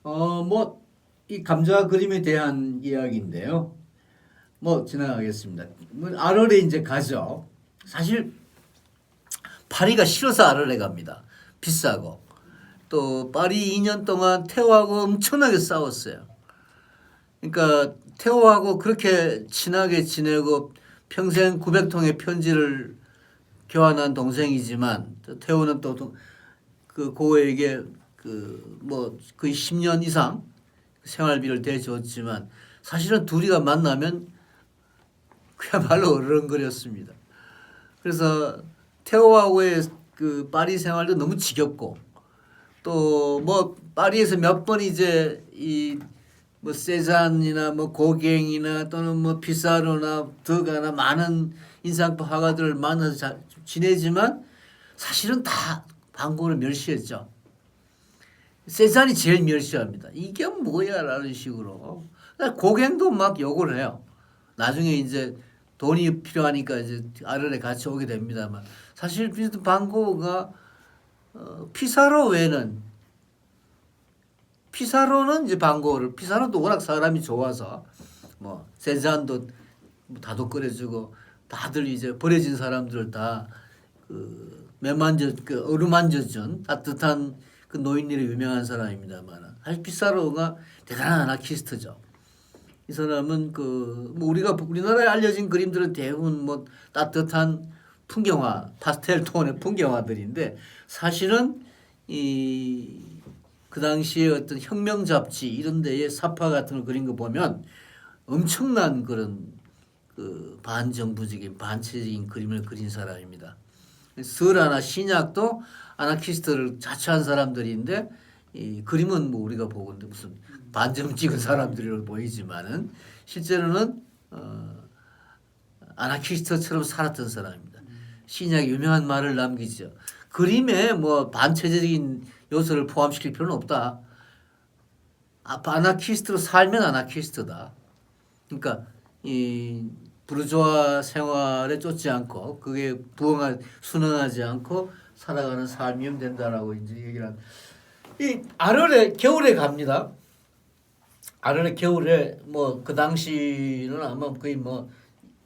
뭐 이 감자 그림에 대한 이야기인데요. 뭐 지나가겠습니다. 뭐 아르레 이제 가죠. 사실 파리가 싫어서 아르레 갑니다. 비싸고 또 파리 2년 동안 테오하고 엄청나게 싸웠어요. 그러니까 테오하고 그렇게 친하게 지내고 평생 900통의 편지를 교환한 동생이지만 테오는 또 그 고에게 그 뭐 거의 10년 이상 생활비를 대주었지만 사실은 둘이가 만나면 그야말로 어른거렸습니다. 그래서 테오하고의 그 파리 생활도 너무 지겹고 또 뭐 파리에서 몇 번 이제 이 뭐 세잔이나 뭐 고갱이나 또는 뭐 피사로나 드가나 많은 인상파 화가들을 만나서 지내지만 사실은 다 반고를 멸시했죠. 세잔이 제일 멸시합니다. 이게 뭐야라는 식으로. 고갱도 막 욕을 해요. 나중에 이제 돈이 필요하니까 이제 아르레 같이 오게 됩니다만 사실 빈센트 반 고흐가 피사로 외에는 피사로는 이제 반 고흐를 피사로도 워낙 사람이 좋아서 뭐 세잔도 다독거려주고 다들 이제 버려진 사람들을 다 그 어루만져준 따뜻한 그 노인으로 유명한 사람입니다만 사실 피사로가 대단한 아나키스트죠. 이 사람은 뭐 우리나라에 알려진 그림들은 대부분 뭐 따뜻한 풍경화, 파스텔 톤의 풍경화들인데 사실은 그 당시에 어떤 혁명 잡지 이런 데에 사파 같은 걸 그린 거 보면 엄청난 그런 그 반정부적인 반체적인 그림을 그린 사람입니다. 스라나 신약도 아나키스트를 자처한 사람들인데 이 그림은 뭐 우리가 보건데 무슨 반점 찍은 사람들로 보이지만은 실제로는 아나키스트처럼 살았던 사람입니다. 신약이 유명한 말을 남기죠. 그림에 뭐 반체제적인 요소를 포함시킬 필요는 없다. 아나키스트로 살면 아나키스트다. 그러니까 이 부르주아 생활에 쫓지 않고 그게 순응하지 않고 살아가는 삶이면 된다라고 이제 얘기를 한. 이 아르레 겨울에 갑니다. 아르레 겨울에 뭐 그 당시는 아마 거의 뭐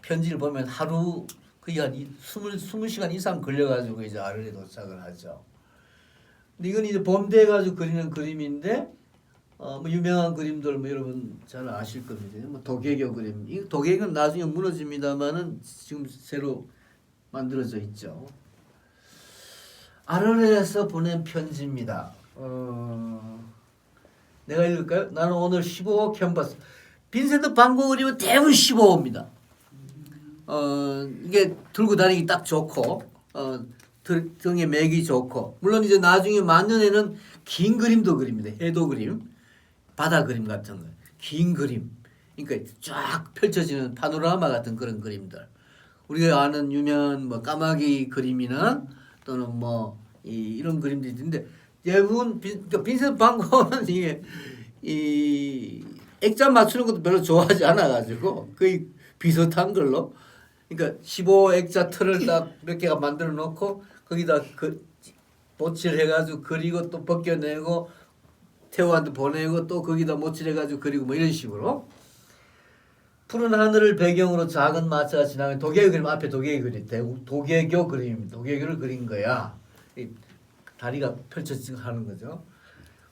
편지를 보면 하루 거의 한 20시간 이상 걸려가지고 이제 아르레 도착을 하죠. 근데 이건 이제 봄돼 가지고 그리는 그림인데 뭐 유명한 그림들 뭐 여러분 잘 아실 겁니다. 뭐 도개교 그림. 이 도개교는 나중에 무너집니다만은 지금 새로 만들어져 있죠. 아르레에서 보낸 편지입니다. 내가 읽을까요? 나는 오늘 15호 캔버스. 빈센트 반 고흐 그림은 대부분 15호입니다. 이게 들고 다니기 딱 좋고 등에 매기 좋고 물론 이제 나중에 만년에는 긴 그림도 그립니다. 해도 그림, 바다 그림 같은 거, 긴 그림. 그러니까 쫙 펼쳐지는 파노라마 같은 그런 그림들. 우리가 아는 유명한 뭐 까마귀 그림이나 또는 뭐 이런 그림들이 있는데 대부분 빈센트 반 고흐는 이게 이 액자 맞추는 것도 별로 좋아하지 않아 가지고 거의 비슷한 걸로 그러니까 15 액자 틀을 딱 몇 개가 만들어 놓고 거기다 그 모칠해 가지고 그리고 또 벗겨내고 태호한테 보내고 또 거기다 모칠해 가지고 그리고 뭐 이런 식으로 푸른 하늘을 배경으로 작은 마차가 지나가는 도개교 그림 앞에 도개교 그림 도개교 그림 도개교를 그린 거야. 다리가 펼쳐지고 하는 거죠.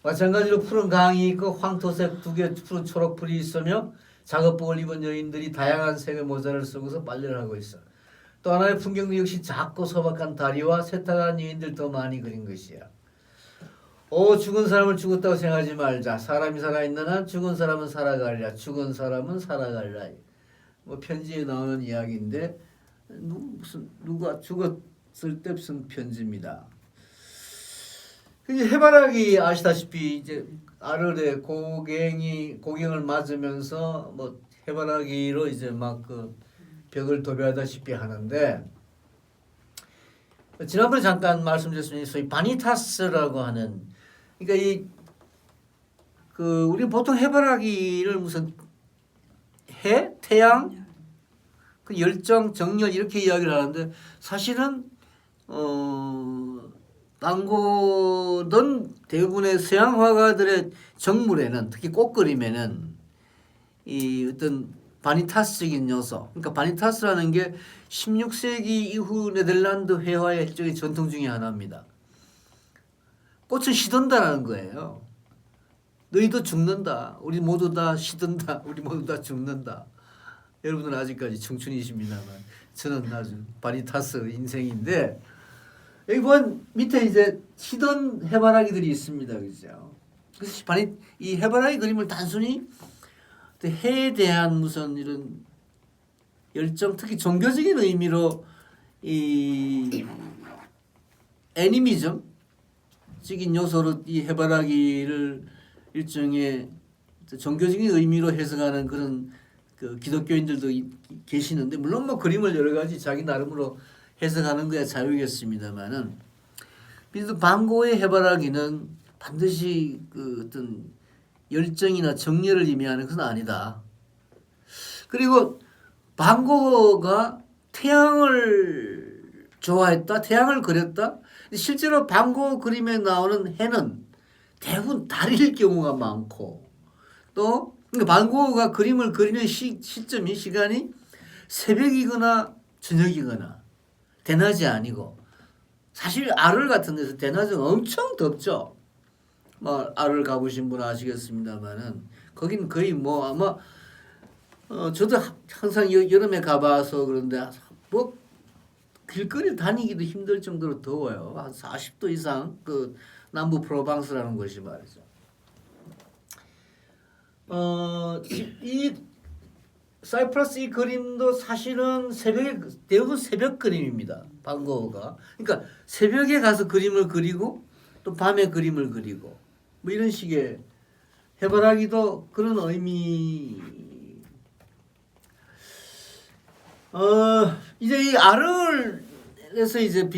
마찬가지로 푸른 강이 있고 황토색 두 개 푸른 초록풀이 있으며 작업복을 입은 여인들이 다양한 색의 모자를 쓰고서 빨래를 하고 있어. 또 하나의 풍경도 역시 작고 소박한 다리와 세탁한 여인들 더 많이 그린 것이야. 오 죽은 사람을 죽었다고 생각하지 말자. 사람이 살아있는 한 죽은 사람은 살아가리라. 죽은 사람은 살아가리라. 뭐 편지에 나오는 이야기인데 누가 죽었을 때 쓴 편지입니다. 이제 해바라기 아시다시피 이제 아르레 고갱을 맞으면서 뭐 해바라기로 이제 막 그 벽을 도배하다시피 하는데 지난번에 잠깐 말씀드렸습니다. 소위 바니타스라고 하는 그러니까 우리 보통 해바라기를 무슨 해, 태양, 그 열정, 정열 이렇게 이야기를 하는데 사실은 방고든 대부분의 서양 화가들의 정물에는 특히 꽃그림에는 이 어떤 바니타스적인 요소, 그러니까 바니타스라는 게 16세기 이후 네덜란드 회화의 일종의 전통 중에 하나입니다. 꽃은 시든다라는 거예요. 너희도 죽는다. 우리 모두 다 시든다. 우리 모두 다 죽는다. 여러분은 아직까지 청춘이십니다만 저는 아주 바니타스 인생인데 여기 보면 밑에 이제 시든 해바라기들이 있습니다. 그죠? 그래서 이 해바라기 그림을 단순히 해에 대한 무슨 이런 열정, 특히 종교적인 의미로 이 애니미즘적인 요소로 이 해바라기를 일종의 종교적인 의미로 해석하는 그런 그 기독교인들도 계시는데 물론 뭐 그림을 여러 가지 자기 나름으로 해석하는 거야 자유겠습니다만은 빈센트 반 고흐의 해바라기는 반드시 그 어떤 열정이나 정열을 의미하는 것은 아니다. 그리고 반 고흐가 태양을 좋아했다, 태양을 그렸다. 실제로 반 고흐 그림에 나오는 해는 대부분 달일 경우가 많고 또 그러니까 반 고흐가 그림을 그리는 시간이 새벽이거나 저녁이거나 대낮이 아니고 사실 아르 같은 데서 대낮은 엄청 덥죠. 뭐 아르 가보신 분 아시겠습니다만은 거긴 거의 뭐 아마 저도 항상 여름에 가봐서 그런데 뭐 길거리 다니기도 힘들 정도로 더워요. 한 40도 이상 그 남부 프로방스라는 곳이 말이죠. 이 사이프러스 이 그림도 사실은 대부분 새벽 그림입니다. 반 고흐가. 그러니까 새벽에 가서 그림을 그리고 또 밤에 그림을 그리고 뭐 이런 식의 해바라기도 그런 의미. 이제 이 아르에서 이제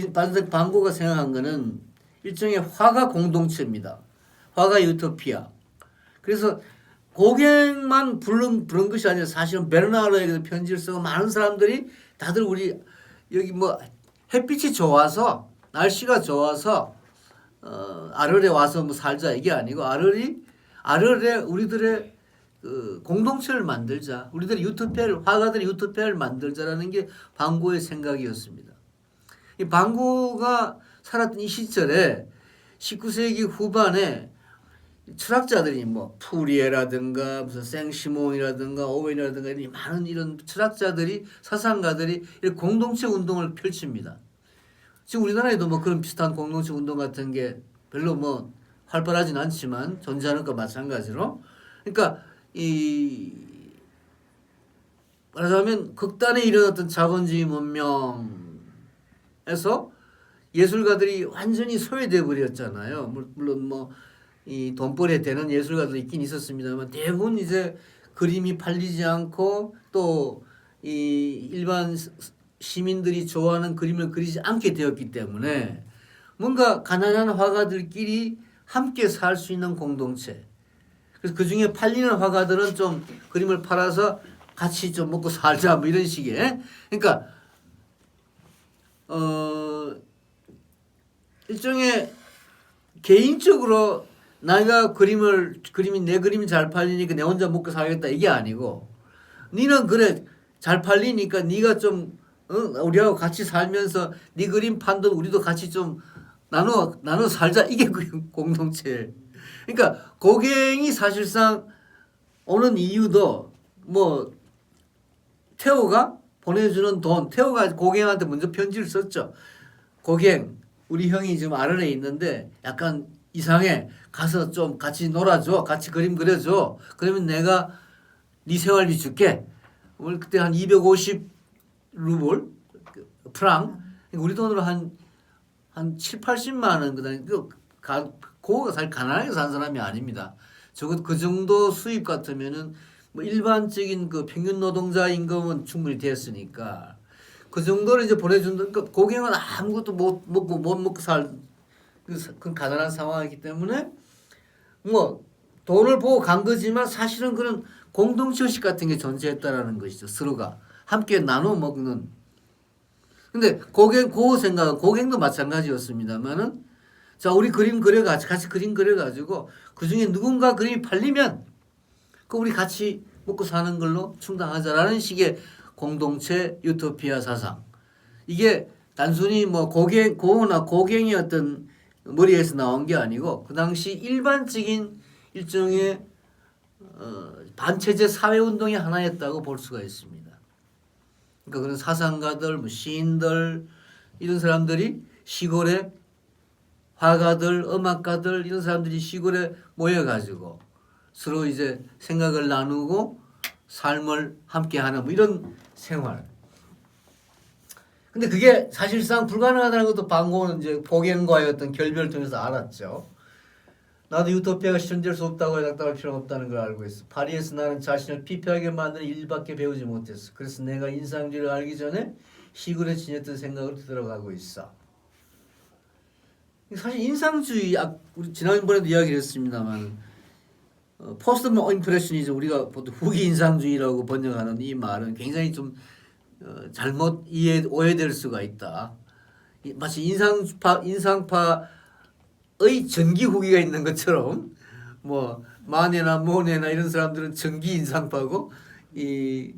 반 고흐가 생각한 거는 일종의 화가 공동체입니다. 화가 유토피아. 그래서 고갱만 부른 것이 아니라 사실은 베르나르에게도 편지를 쓰고 많은 사람들이 다들 우리 여기 뭐 햇빛이 좋아서 날씨가 좋아서 아르레 와서 뭐 살자 이게 아니고 아르레 우리들의 그 공동체를 만들자. 우리들이 유토피아를 화가들이 유토피아를 만들자라는 게 방고의 생각이었습니다. 이 방고가 살았던 이 시절에 19세기 후반에 철학자들이 뭐 푸리에라든가 무슨 생시몬이라든가 오웬이라든가 이런 많은 이런 철학자들이 사상가들이 이런 공동체 운동을 펼칩니다. 지금 우리나라에도 뭐 그런 비슷한 공동체 운동 같은 게 별로 뭐 활발하진 않지만 존재하는 것 마찬가지로 그러니까 이 말하자면 극단에 이르렀던 자본주의 문명에서 예술가들이 완전히 소외돼 버렸잖아요. 물론 뭐 이 돈벌이에 되는 예술가들이 있긴 있었습니다만 대부분 이제 그림이 팔리지 않고 또 이 일반 시민들이 좋아하는 그림을 그리지 않게 되었기 때문에 뭔가 가난한 화가들끼리 함께 살 수 있는 공동체. 그래서 그 중에 팔리는 화가들은 좀 그림을 팔아서 같이 좀 먹고 살자 뭐 이런 식의. 그러니까 일종의 개인적으로 내가 그림이 내 그림이 잘 팔리니까 내 혼자 먹고 살겠다 이게 아니고 니는 그래 잘 팔리니까 네가 좀 우리하고 같이 살면서 네 그림 판 돈 우리도 같이 좀 나눠 살자 이게 그 공동체. 그러니까 고갱이 사실상 오는 이유도 뭐 태호가 보내주는 돈 태호가 고갱한테 먼저 편지를 썼죠. 고갱 우리 형이 지금 아르레에 있는데 약간 이상해. 가서 좀 같이 놀아줘. 같이 그림 그려줘. 그러면 내가 네 생활비 줄게. 오늘 그때 한 250 루블 프랑 우리 돈으로 한 7, 80만 원 그다음에 고가 사실 가난하게 산 사람이 아닙니다. 적어도 그 정도 수입 같으면은 뭐 일반적인 그 평균 노동자 임금은 충분히 됐으니까 그 정도를 이제 보내준다. 그러니까 고갱은 아무것도 못 먹고 살 그 가난한 상황이기 때문에 뭐 돈을 보고 간 거지만 사실은 그런 공동체 의식 같은 게 존재했다라는 것이죠. 서로가 함께 나눠 먹는. 근데 고갱도 마찬가지였습니다만은 자 우리 그림 그려가지고 같이 그림 그려가지고 그 중에 누군가 그림이 팔리면 그 우리 같이 먹고 사는 걸로 충당하자라는 식의 공동체 유토피아 사상. 이게 단순히 뭐 고나 고갱이 어떤 머리에서 나온 게 아니고 그 당시 일반적인 일종의 반체제 사회운동의 하나였다고 볼 수가 있습니다. 그러니까 그런 사상가들, 뭐 시인들 이런 사람들이 시골에 화가들, 음악가들 이런 사람들이 시골에 모여가지고 서로 이제 생각을 나누고 삶을 함께하는 뭐 이런 생활. 근데 그게 사실상 불가능하다는 것도 방고는 이제 고갱과의 어떤 결별을 통해서 알았죠. 나도 유토피아가 실현될 수 없다고 해당할 필요는 없다는 걸 알고 있어. 파리에서 나는 자신을 피폐하게 만드는 일밖에 배우지 못했어. 그래서 내가 인상주의를 알기 전에 시골에 지냈던 생각으로 들어가고 있어. 사실 인상주의, 우리 지난번에도 이야기를 했습니다만 포스트 임프레셔니즘 우리가 보통 후기 인상주의라고 번역하는 이 말은 굉장히 좀 잘못 오해될 수가 있다. 마치 인상파의 전기 후기가 있는 것처럼 뭐 마네나 모네나 이런 사람들은 전기 인상파고 이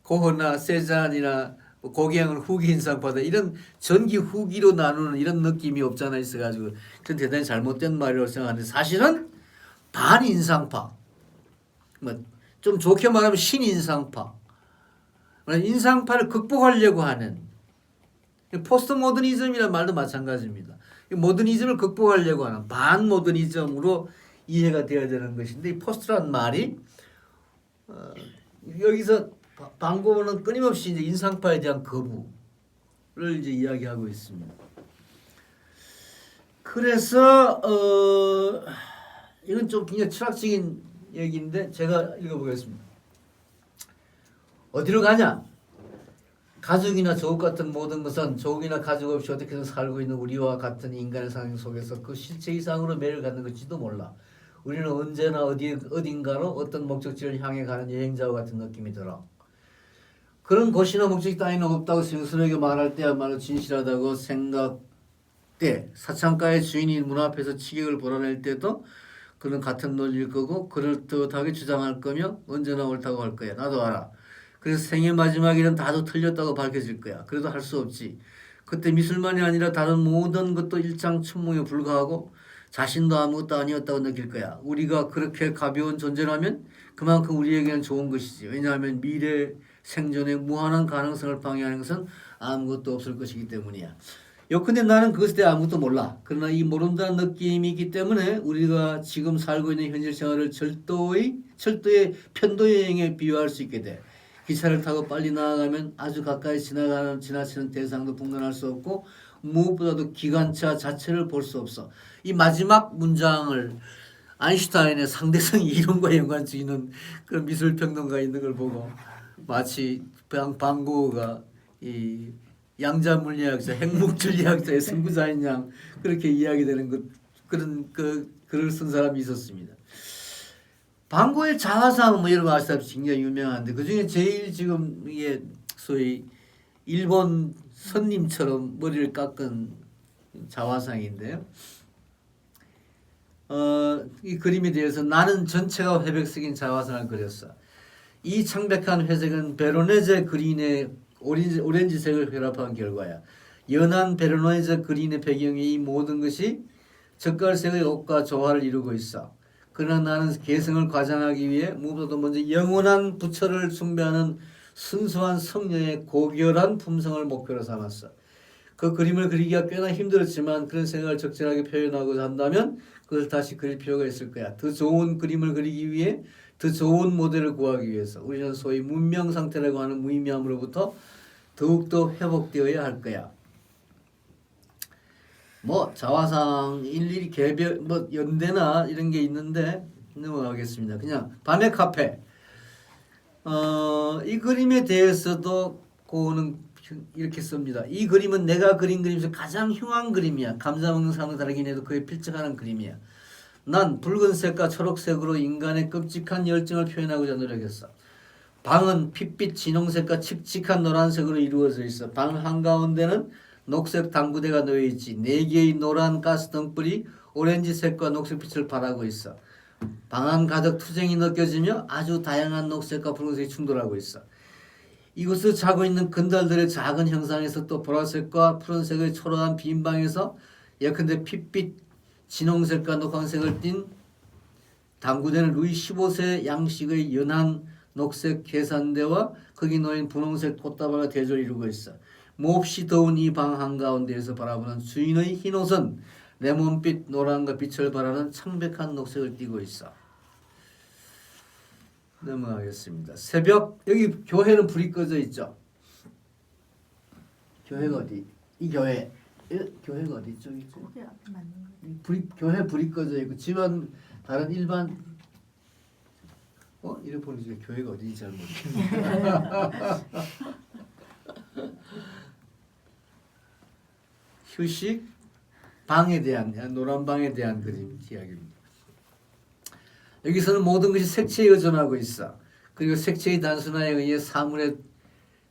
고흐나 세잔이나 고갱은 후기 인상파다 이런 전기 후기로 나누는 이런 느낌이 없잖아 있어가지고 그건 대단히 잘못된 말이라고 생각하는데 사실은 반인상파 뭐 좀 좋게 말하면 신인상파 인상파를 극복하려고 하는 포스트 모더니즘이라는 말도 마찬가지입니다. 모더니즘을 극복하려고 하는 반모더니즘으로 이해가 되어야 되는 것인데 이 포스트라는 말이 여기서 방고는 끊임없이 이제 인상파에 대한 거부를 이제 이야기하고 있습니다. 그래서 이건 좀 굉장히 철학적인 얘기인데 제가 읽어보겠습니다. 어디로 가냐? 가족이나 조국 같은 모든 것은 조국이나 가족 없이 어떻게든 살고 있는 우리와 같은 인간의 상황 속에서 그 실체 이상으로 매를 갖는 것일지도 몰라. 우리는 언제나 어딘가로 어떤 목적지를 향해 가는 여행자와 같은 느낌이 들어. 그런 곳이나 목적지 따위는 없다고 스스로에게 말할 때야말로 진실하다고 생각돼. 사창가의 주인이 문 앞에서 치객을 몰아낼 때도 그는 같은 논리일 거고 그럴듯하게 주장할 거며 언제나 옳다고 할 거야. 나도 알아. 그래서 생의 마지막에는 다도 틀렸다고 밝혀질 거야. 그래도 할 수 없지. 그때 미술만이 아니라 다른 모든 것도 일장춘몽에 불과하고 자신도 아무것도 아니었다고 느낄 거야. 우리가 그렇게 가벼운 존재라면 그만큼 우리에게는 좋은 것이지. 왜냐하면 미래 생존의 무한한 가능성을 방해하는 것은 아무것도 없을 것이기 때문이야. 근데 나는 그것에 대해 아무것도 몰라. 그러나 이 모른다는 느낌이 있기 때문에 우리가 지금 살고 있는 현실 생활을 철도의 편도여행에 비유할 수 있게 돼. 기차를 타고 빨리 나아가면 아주 가까이 지나치는 대상도 분간할 수 없고 무엇보다도 기관차 자체를 볼 수 없어. 이 마지막 문장을 아인슈타인의 상대성 이론과 연관지는 그런 미술평론가 있는 걸 보고 마치 반 고흐가 이 양자물리학자, 핵물질리학자의 선구자인 양 그렇게 이야기되는 것 그런 글을 쓴 사람이 있었습니다. 반 고흐의 자화상 뭐 여러분 아시다시피 굉장히 유명한데 그 중에 제일 지금 이게 소위 일본 선님처럼 머리를 깎은 자화상인데요. 이 그림에 대해서 나는 전체가 회백색인 자화상을 그렸어. 이 창백한 회색은 베로네제 그린의 오렌지색을 결합한 결과야. 연한 베로네제 그린의 배경에 이 모든 것이 젓갈색의 옷과 조화를 이루고 있어. 그러나 나는 개성을 과장하기 위해 무엇보다도 먼저 영원한 부처를 숭배하는 순수한 성녀의 고결한 품성을 목표로 삼았어. 그 그림을 그리기가 꽤나 힘들었지만 그런 생각을 적절하게 표현하고자 한다면 그걸 다시 그릴 필요가 있을 거야. 더 좋은 그림을 그리기 위해 더 좋은 모델을 구하기 위해서 우리는 소위 문명 상태라고 하는 무의미함으로부터 더욱더 회복되어야 할 거야. 뭐 자화상 일일이 개별 뭐 연대나 이런 게 있는데 넘어가겠습니다. 그냥 밤의 카페. 이 그림에 대해서도 고는 이렇게 씁니다. 이 그림은 내가 그린 그림 중에서 가장 흉한 그림이야. 감자 먹는 사람과 다르긴 해도 그에 필적하는 그림이야. 난 붉은색과 초록색으로 인간의 끔찍한 열정을 표현하고자 노력했어. 방은 핏빛 진홍색과 칙칙한 노란색으로 이루어져 있어. 방 한가운데는 녹색 당구대가 놓여 있지. 4개의 노란 가스 등불이 오렌지색과 녹색빛을 발하고 있어. 방 안 가득 투쟁이 느껴지며 아주 다양한 녹색과 붉은색이 충돌하고 있어. 이곳을 자고 있는 건달들의 작은 형상에서 또 보라색과 푸른색의 초라한 빈 방에서 예컨대 핏빛 진홍색과 녹황색을 띤 당구대는 루이 15세 양식의 연한 녹색 계산대와 거기 놓인 분홍색 꽃다발과 대조를 이루고 있어. 몹시 더운 이 방 한가운데에서 바라보는 주인의 흰옷은 레몬빛 노란과 빛을 발하는 창백한 녹색을 띠고 있어. 넘어가겠습니다. 새벽 여기 교회는 불이 꺼져 있죠. 교회가 어디? 이 교회. 교회가 어디 있죠? 거기 앞에 맞는 거. 교회 불이 꺼져 있고 집안 다른 일반 이래 보니까 교회가 어디인지 잘 모르겠네. 휴식 방에 대한 노란 방에 대한 그림 이야기입니다. 여기서는 모든 것이 색채에 의존하고 있어. 그리고 색채의 단순화에 의해 사물에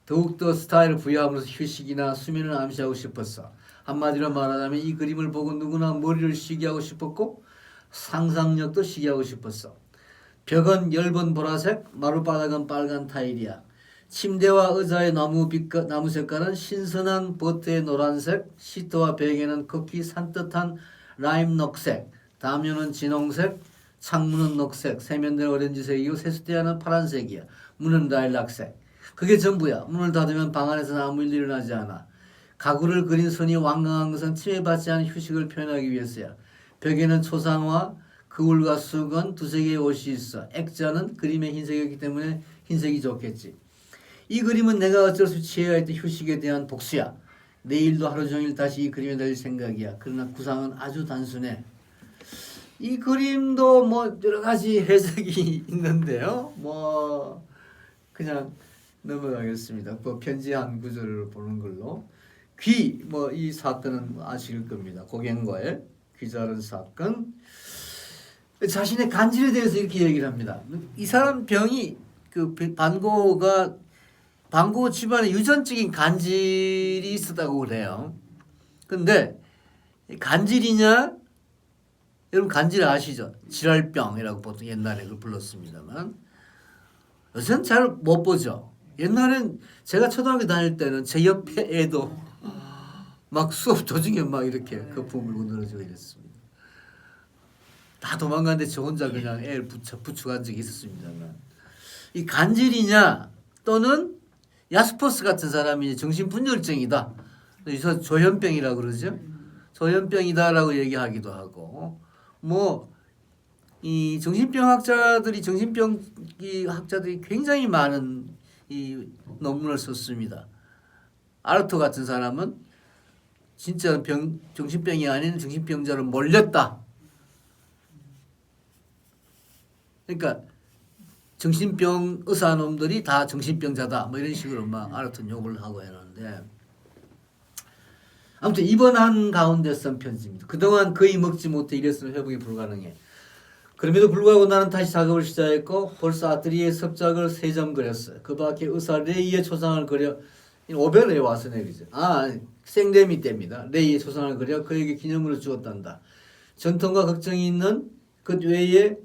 더욱더 스타일을 부여함으로써 휴식이나 수면을 암시하고 싶었어. 한마디로 말하자면 이 그림을 보고 누구나 머리를 쉬게 하고 싶었고 상상력도 쉬게 하고 싶었어. 벽은 엷은 보라색, 마룻바닥은 빨간 타일이야. 침대와 의자의 나무 색깔은 신선한 버터의 노란색, 시트와 베개는 극히 산뜻한 라임 녹색, 담요는 진홍색, 창문은 녹색, 세면대는 오렌지색이고 세숫대야는 파란색이야. 문은 라일락색. 그게 전부야. 문을 닫으면 방 안에서는 아무 일도 일어나지 않아. 가구를 그린 손이 완강한 것은 침해받지 않은 휴식을 표현하기 위해서야. 벽에는 초상화, 그울과 수건, 두세 개의 옷이 있어. 액자는 그림의 흰색이었기 때문에 흰색이 좋겠지. 이 그림은 내가 어쩔 수 없이 취해야 했던 휴식에 대한 복수야. 내일도 하루 종일 다시 이 그림에 달릴 생각이야. 그러나 구상은 아주 단순해. 이 그림도 뭐 여러 가지 해석이 있는데요. 뭐 그냥 넘어가겠습니다. 뭐 편지 한 구절을 보는 걸로. 뭐 이 사건은 아실 겁니다. 고갱과의 귀 자른 사건. 자신의 간질에 대해서 이렇게 얘기를 합니다. 이 사람 병이 반고 집안에 유전적인 간질이 있었다고 그래요. 근데 간질이냐 여러분 간질 아시죠? 지랄병이라고 보통 옛날에 그걸 불렀습니다만 요새는 잘 못 보죠. 옛날엔 제가 초등학교 다닐 때는 제 옆에 애도 막 수업 도중에 막 이렇게 거품 물고 늘어지고 이랬습니다. 다 도망갔는데 저 혼자 그냥 애를 부축한 적이 있었습니다만 이 간질이냐 또는 야스퍼스 같은 사람이 정신분열증이다. 그래서 조현병이라고 그러죠. 조현병이다라고 얘기하기도 하고 뭐 이 정신병 학자들이 굉장히 많은 이 논문을 썼습니다. 아르토 같은 사람은 진짜 정신병이 아닌 정신병자로 몰렸다. 그러니까 정신병 의사놈들이 다 정신병자다. 뭐 이런 식으로 막 아르토 욕을 하고 했는데 아무튼 이번 한 가운데 쓴 편지입니다. 그동안 거의 먹지 못해 이랬으면 회복이 불가능해. 그럼에도 불구하고 나는 다시 작업을 시작했고 벌써 아트리에 섭작을 3점 그렸어요. 그 밖에 의사 레이의 초상을 그려 오벨에 와서 내리죠. 생레미 때입니다. 레이의 초상을 그려 그에게 기념으로 주었단다. 전통과 걱정이 있는 그 외에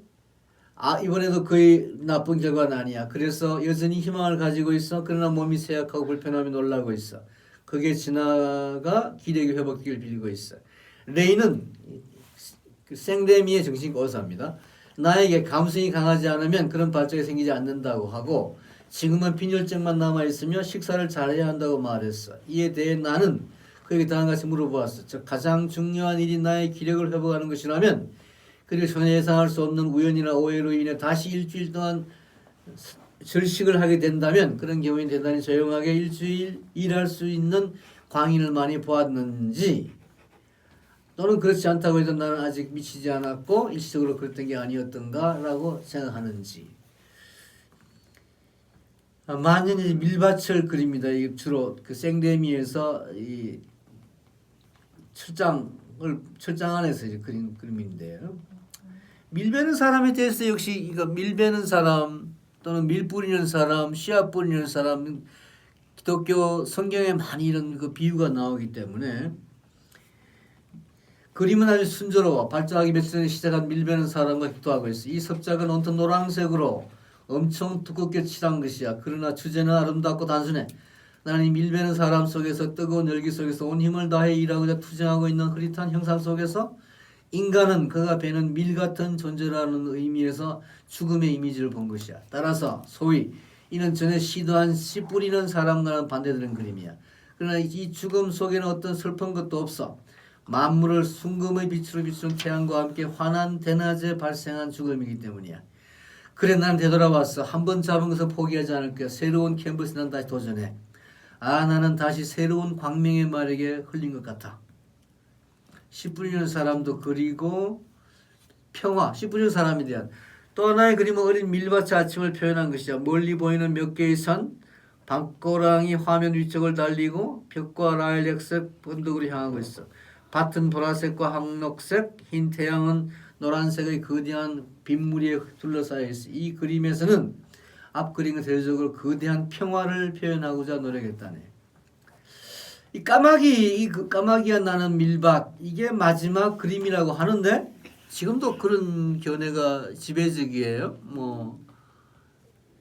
이번에도 거의 나쁜 결과는 아니야. 그래서 여전히 희망을 가지고 있어. 그러나 몸이 쇠약하고 불편함이 놀라고 있어. 그게 지나가 기력이 회복되길 빌고 있어. 레이는 생레미의 정신과 의사입니다. 나에게 감성이 강하지 않으면 그런 발작이 생기지 않는다고 하고 지금은 빈혈증만 남아있으며 식사를 잘해야 한다고 말했어. 이에 대해 나는 그에게 다음과 같이 물어보았어. 즉 가장 중요한 일이 나의 기력을 회복하는 것이라면 그리고 전혀 예상할 수 없는 우연이나 오해로 인해 다시 일주일 동안 절식을 하게 된다면 그런 경우에 대단히 조용하게 일주일 일할 수 있는 광인을 많이 보았는지 또는 그렇지 않다고 해도 나는 아직 미치지 않았고 일시적으로 그랬던 게 아니었던가라고 생각하는지. 만년이 밀밭을 그립니다. 이게 주로 그 생레미에서 이 철장 안에서 이제 그린 그림인데요. 밀베는 사람에 대해서 역시 이거 밀베는 사람 또는 밀 뿌리는 사람, 씨앗 뿌리는 사람 기독교 성경에 많이 이런 그 비유가 나오기 때문에 그림은 아주 순조로워. 발전하기 며칠 전에 시작한 밀베는 사람과 기도하고 있어. 이 섭작은 온통 노란색으로 엄청 두껍게 칠한 것이야. 그러나 주제는 아름답고 단순해. 나는 이 밀베는 사람 속에서 뜨거운 열기 속에서 온 힘을 다해 일하고자 투쟁하고 있는 흐릿한 형상 속에서 인간은 그가 베는 밀 같은 존재라는 의미에서 죽음의 이미지를 본 것이야. 따라서 소위 이는 전에 시도한 씨 뿌리는 사람과는 반대되는 그림이야. 그러나 이 죽음 속에는 어떤 슬픈 것도 없어. 만물을 순금의 빛으로 비추는 태양과 함께 환한 대낮에 발생한 죽음이기 때문이야. 그래 난 되돌아왔어. 한 번 잡은 것을 포기하지 않을 거야. 새로운 캔버스에 난 다시 도전해. 나는 다시 새로운 광명의 말에게 흘린 것 같아. 씨 뿌리는 사람도 그리고 평화, 씨 뿌리는 사람에 대한 또 하나의 그림은 어린 밀밭의 아침을 표현한 것이야. 멀리 보이는 몇 개의 선, 밤고랑이 화면 위쪽을 달리고 벽과 라일락색 번덕으로 향하고 있어. 밭은 보라색과 황록색, 흰 태양은 노란색의 거대한 빗무리에 둘러싸여 있어. 이 그림에서는 앞 그림은 대표적으로 거대한 평화를 표현하고자 노력했다네. 이 까마귀가 나는 밀밭 이게 마지막 그림이라고 하는데 지금도 그런 견해가 지배적이에요. 뭐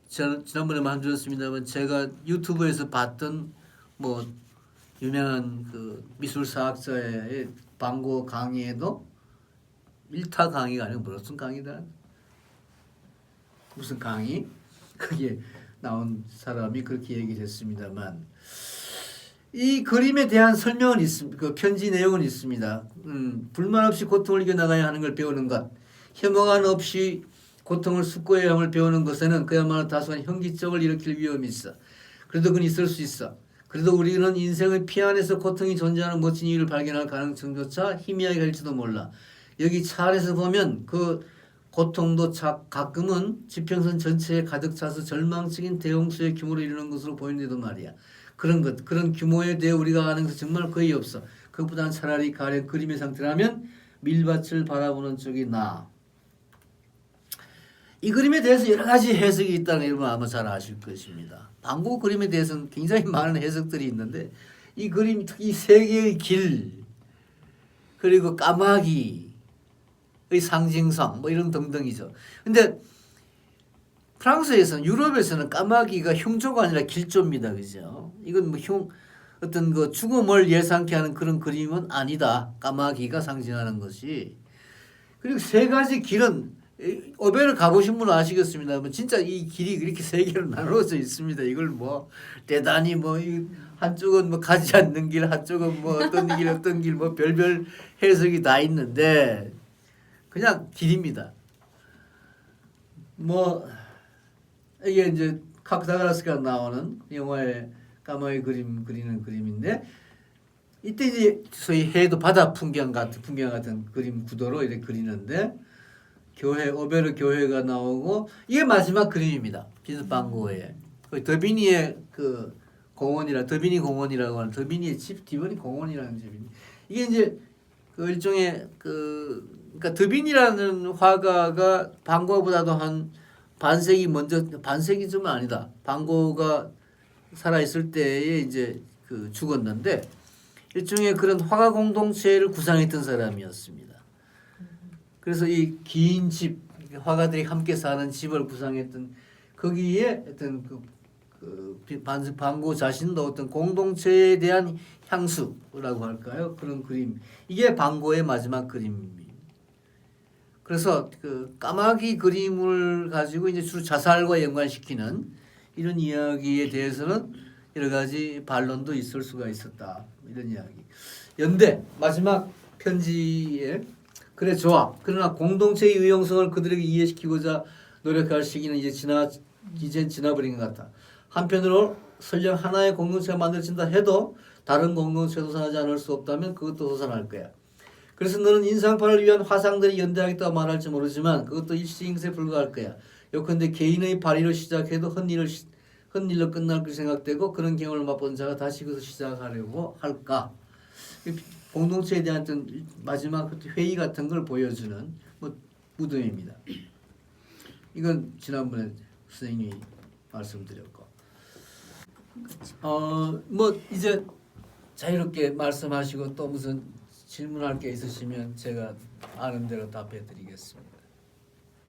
지난번에 말씀드렸습니다만 제가 유튜브에서 봤던 뭐 유명한 그 미술사학자의 방고 강의에도 일타 강의가 아니고 무슨 강의다? 무슨 강의? 그게 나온 사람이 그렇게 얘기했습니다만 이 그림에 대한 설명은 있습니다. 그 편지 내용은 있습니다. 불만 없이 고통을 이겨나가야 하는 걸 배우는 것, 혐오감 없이 고통을 숙고해야 함을 배우는 것에는 그야말로 다소한 현기증을 일으킬 위험이 있어. 그래도 그건 있을 수 있어. 그래도 우리는 인생의 피 안에서 고통이 존재하는 멋진 이유를 발견할 가능성조차 희미하게 갈지도 몰라. 여기 차 안에서 보면 그 고통도 가끔은 지평선 전체에 가득 차서 절망적인 대홍수의 규모로 이르는 것으로 보이는데도 말이야. 그런 규모에 대해 우리가 아는 것은 정말 거의 없어. 그것보다는 차라리 가령 그림의 상태라면 밀밭을 바라보는 쪽이 나아. 이 그림에 대해서 여러 가지 해석이 있다는 걸 여러분 아마 잘 아실 것입니다. 방고 그림에 대해서는 굉장히 많은 해석들이 있는데 이 그림 특히 세 개의 길 그리고 까마귀 상징성 뭐 이런 등등이죠. 근데 프랑스에서는 유럽에서는 까마귀가 흉조가 아니라 길조입니다. 그죠? 이건 뭐 어떤 그 죽음을 예상케 하는 그런 그림은 아니다. 까마귀가 상징하는 것이. 그리고 세 가지 길은 오베를 가보신 분은 아시겠습니다만 진짜 이 길이 그렇게 세 개로 나눠져 있습니다. 이걸 뭐 대단히 뭐 한쪽은 뭐 가지 않는 길, 한쪽은 뭐 어떤 길 뭐 별별 해석이 다 있는데 그냥 길입니다. 뭐 이게 이제 카크다그라스가 나오는 영화의 까마귀 그림 그리는 그림인데 이때 이제 소위 해도 바다 풍경 같은 그림 구도로 이렇게 그리는데 오베르 교회가 나오고 이게 마지막 그림입니다. 비스 반 고흐의 더비니의 그 공원이라 더비니 공원이라고 하는 더비니의 집 뒤번이 공원이라는 집이 이게 이제 그 일종의 그러니까 더비니라는 화가가 반 고흐보다도 한 반세기 먼저 반세기 좀 아니다. 반 고흐가 살아 있을 때에 이제 그 죽었는데 일종의 그런 화가 공동체를 구상했던 사람이었습니다. 그래서 이 긴 집, 화가들이 함께 사는 집을 구상했던 거기에 어떤 반 고흐 자신도 어떤 공동체에 대한 향수라고 할까요? 그런 그림. 이게 반 고흐의 마지막 그림입니다. 그래서 그 까마귀 그림을 가지고 이제 주로 자살과 연관시키는 이런 이야기에 대해서는 여러 가지 반론도 있을 수가 있었다. 이런 이야기. 연대 마지막 편지에 그래 좋아. 그러나 공동체의 유용성을 그들에게 이해시키고자 노력할 시기는 이젠 지나버린 것 같아. 한편으로 설령 하나의 공동체가 만들어진다 해도 다른 공동체가 도산하지 않을 수 없다면 그것도 도산할 거야. 그래서 너는 인상파를 위한 화상들이 연대하겠다고 말할지 모르지만 그것도 일시행세에 불과할 거야. 요컨대 개인의 발의로 시작해도 헛일로 끝날 걸 생각되고 그런 경험을 맛본 자가 다시 그것을 시작하려고 할까? 공동체에 대한 어떤 마지막 회의 같은 걸 보여주는 뭐 무덤입니다. 이건 지난번에 선생님이 말씀드렸고, 뭐 이제 자유롭게 말씀하시고 또 무슨 질문할 게 있으시면 제가 아는 대로 답해드리겠습니다.